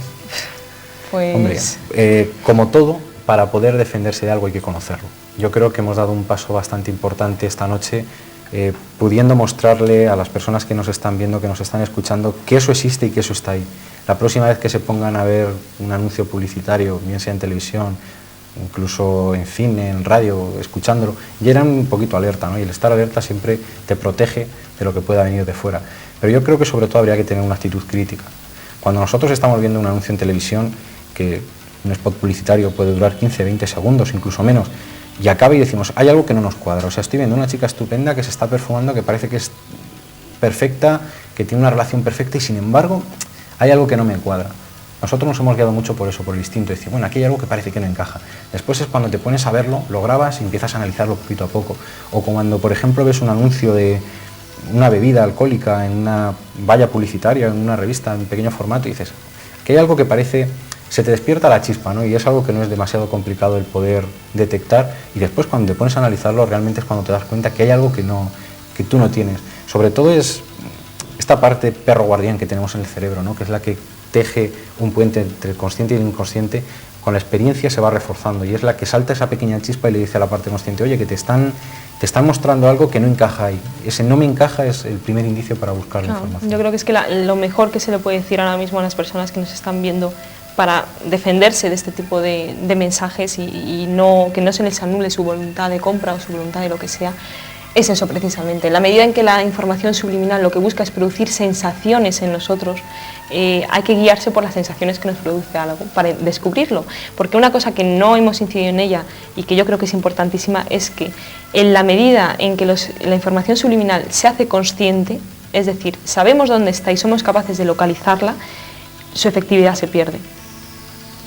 Pues... Hombre, como todo, para poder defenderse de algo hay que conocerlo. Yo creo que hemos dado un paso bastante importante esta noche, pudiendo mostrarle a las personas que nos están viendo, que nos están escuchando, que eso existe y que eso está ahí. La próxima vez que se pongan a ver un anuncio publicitario, bien sea en televisión, incluso en cine, en radio, escuchándolo, ya eran un poquito alerta, ¿no? Y el estar alerta siempre te protege de lo que pueda venir de fuera. Pero yo creo que sobre todo habría que tener una actitud crítica. Cuando nosotros estamos viendo un anuncio en televisión, que un spot publicitario puede durar 15, 20 segundos, incluso menos, y acaba y decimos, hay algo que no nos cuadra. O sea, estoy viendo una chica estupenda que se está perfumando, que parece que es perfecta, que tiene una relación perfecta y sin embargo hay algo que no me cuadra. Nosotros nos hemos guiado mucho por eso, por el instinto, de decir, bueno, aquí hay algo que parece que no encaja. Después es cuando te pones a verlo, lo grabas y empiezas a analizarlo poquito a poco. O cuando, por ejemplo, ves un anuncio de una bebida alcohólica en una valla publicitaria, en una revista en pequeño formato y dices, que hay algo que parece... Se te despierta la chispa, ¿no? Y es algo que no es demasiado complicado el poder detectar y después cuando te pones a analizarlo realmente es cuando te das cuenta que hay algo que tú no tienes. Sobre todo es esta parte perro guardián que tenemos en el cerebro, ¿no? Que es la que teje un puente entre el consciente y el inconsciente con la experiencia se va reforzando y es la que salta esa pequeña chispa y le dice a la parte consciente, oye, que te están mostrando algo que no encaja ahí. Ese no me encaja es el primer indicio para buscar la información. Yo creo que es que lo mejor que se le puede decir ahora mismo a las personas que nos están viendo para defenderse de este tipo de mensajes y que no se les anule su voluntad de compra o su voluntad de lo que sea, es eso precisamente. En la medida en que la información subliminal lo que busca es producir sensaciones en nosotros, hay que guiarse por las sensaciones que nos produce algo para descubrirlo. Porque una cosa que no hemos incidido en ella y que yo creo que es importantísima es que en la medida en que la información subliminal se hace consciente, es decir, sabemos dónde está y somos capaces de localizarla, su efectividad se pierde.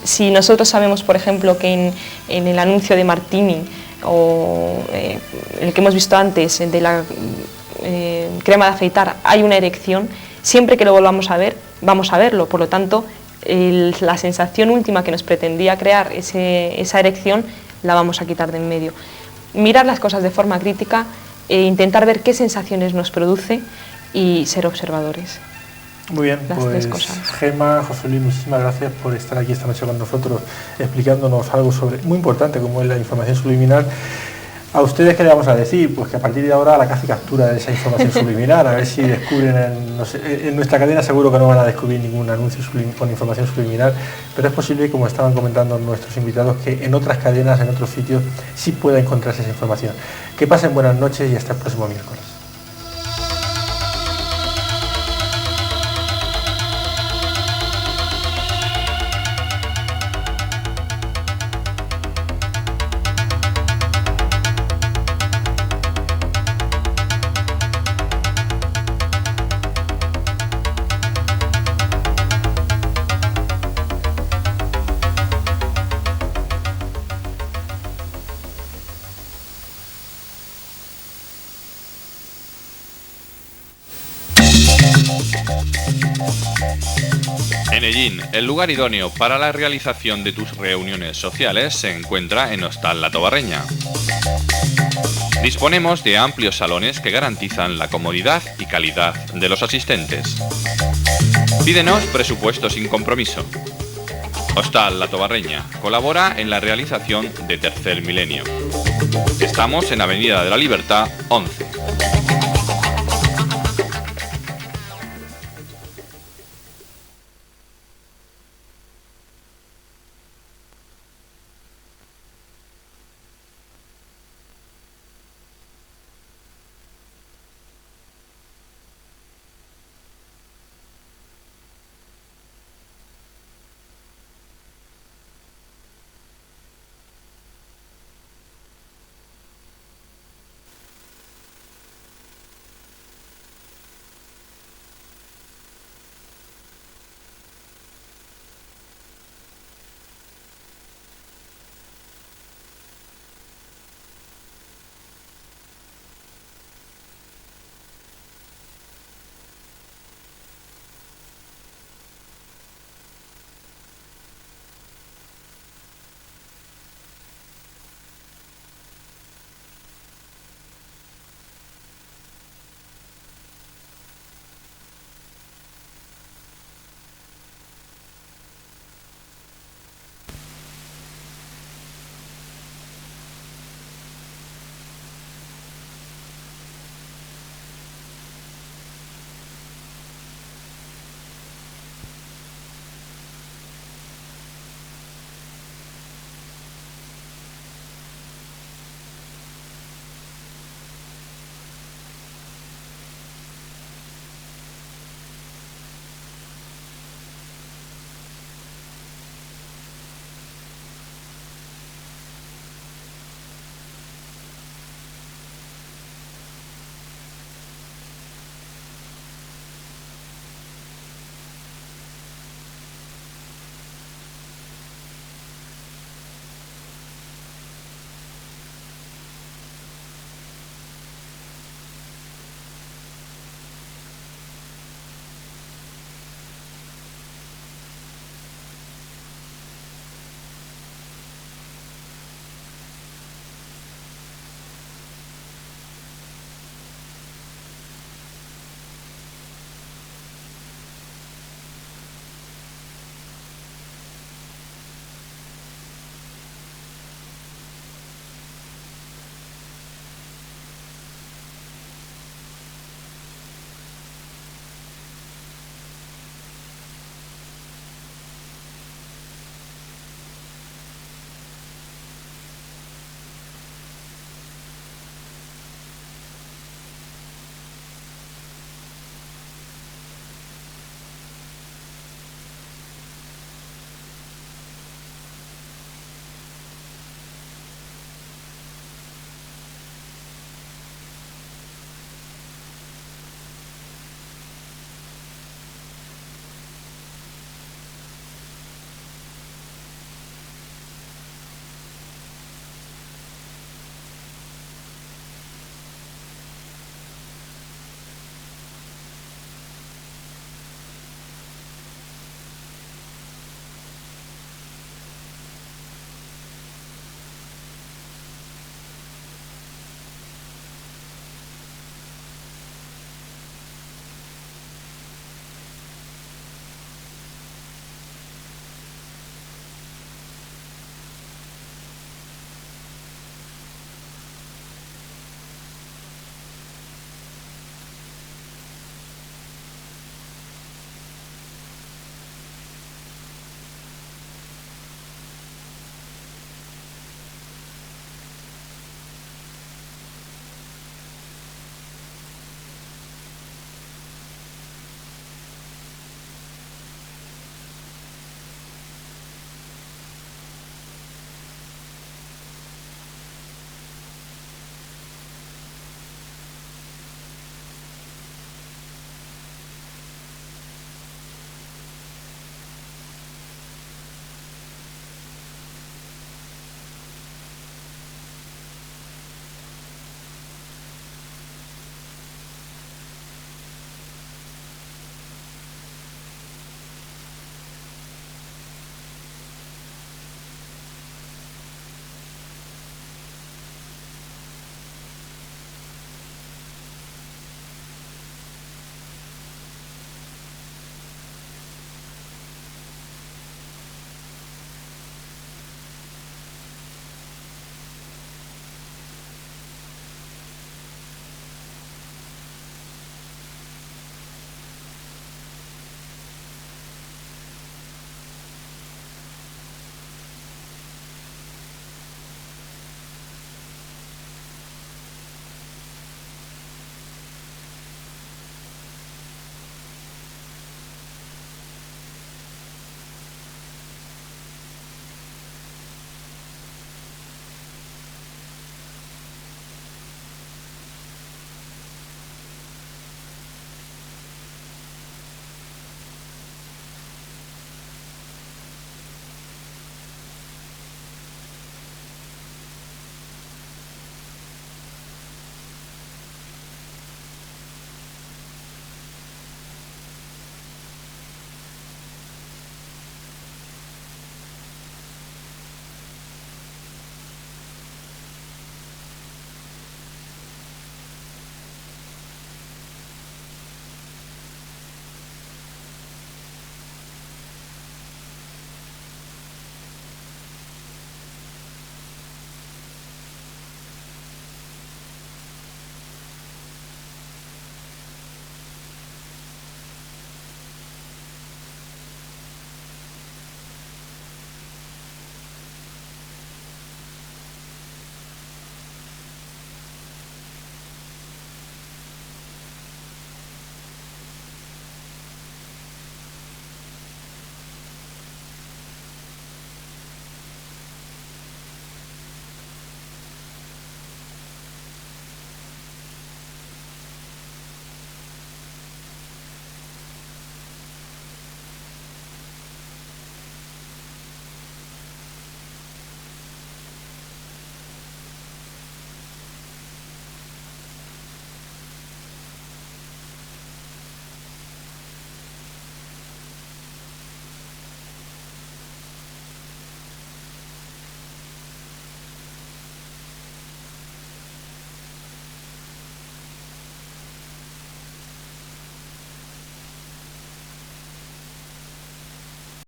Si nosotros sabemos, por ejemplo, que en el anuncio de Martini o el que hemos visto antes de la crema de afeitar hay una erección, siempre que lo volvamos a ver, vamos a verlo. Por lo tanto, la sensación última que nos pretendía crear esa erección la vamos a quitar de en medio. Mirar las cosas de forma crítica e intentar ver qué sensaciones nos produce y ser observadores. Muy bien, las tres cosas. Gemma, José Luis, muchísimas gracias por estar aquí esta noche con nosotros explicándonos algo muy importante como es la información subliminal. ¿A ustedes qué le vamos a decir? Pues que a partir de ahora la caza y captura de esa información subliminal, a ver si descubren, en nuestra cadena seguro que no van a descubrir ningún anuncio con información subliminal, pero es posible, como estaban comentando nuestros invitados, que en otras cadenas, en otros sitios, sí pueda encontrarse esa información. Que pasen buenas noches y hasta el próximo miércoles. Enellín, el lugar idóneo para la realización de tus reuniones sociales, se encuentra en Hostal La Tobarreña. Disponemos de amplios salones que garantizan la comodidad y calidad de los asistentes. Pídenos presupuesto sin compromiso. Hostal La Tobarreña colabora en la realización de Tercer Milenio. Estamos en Avenida de la Libertad 11.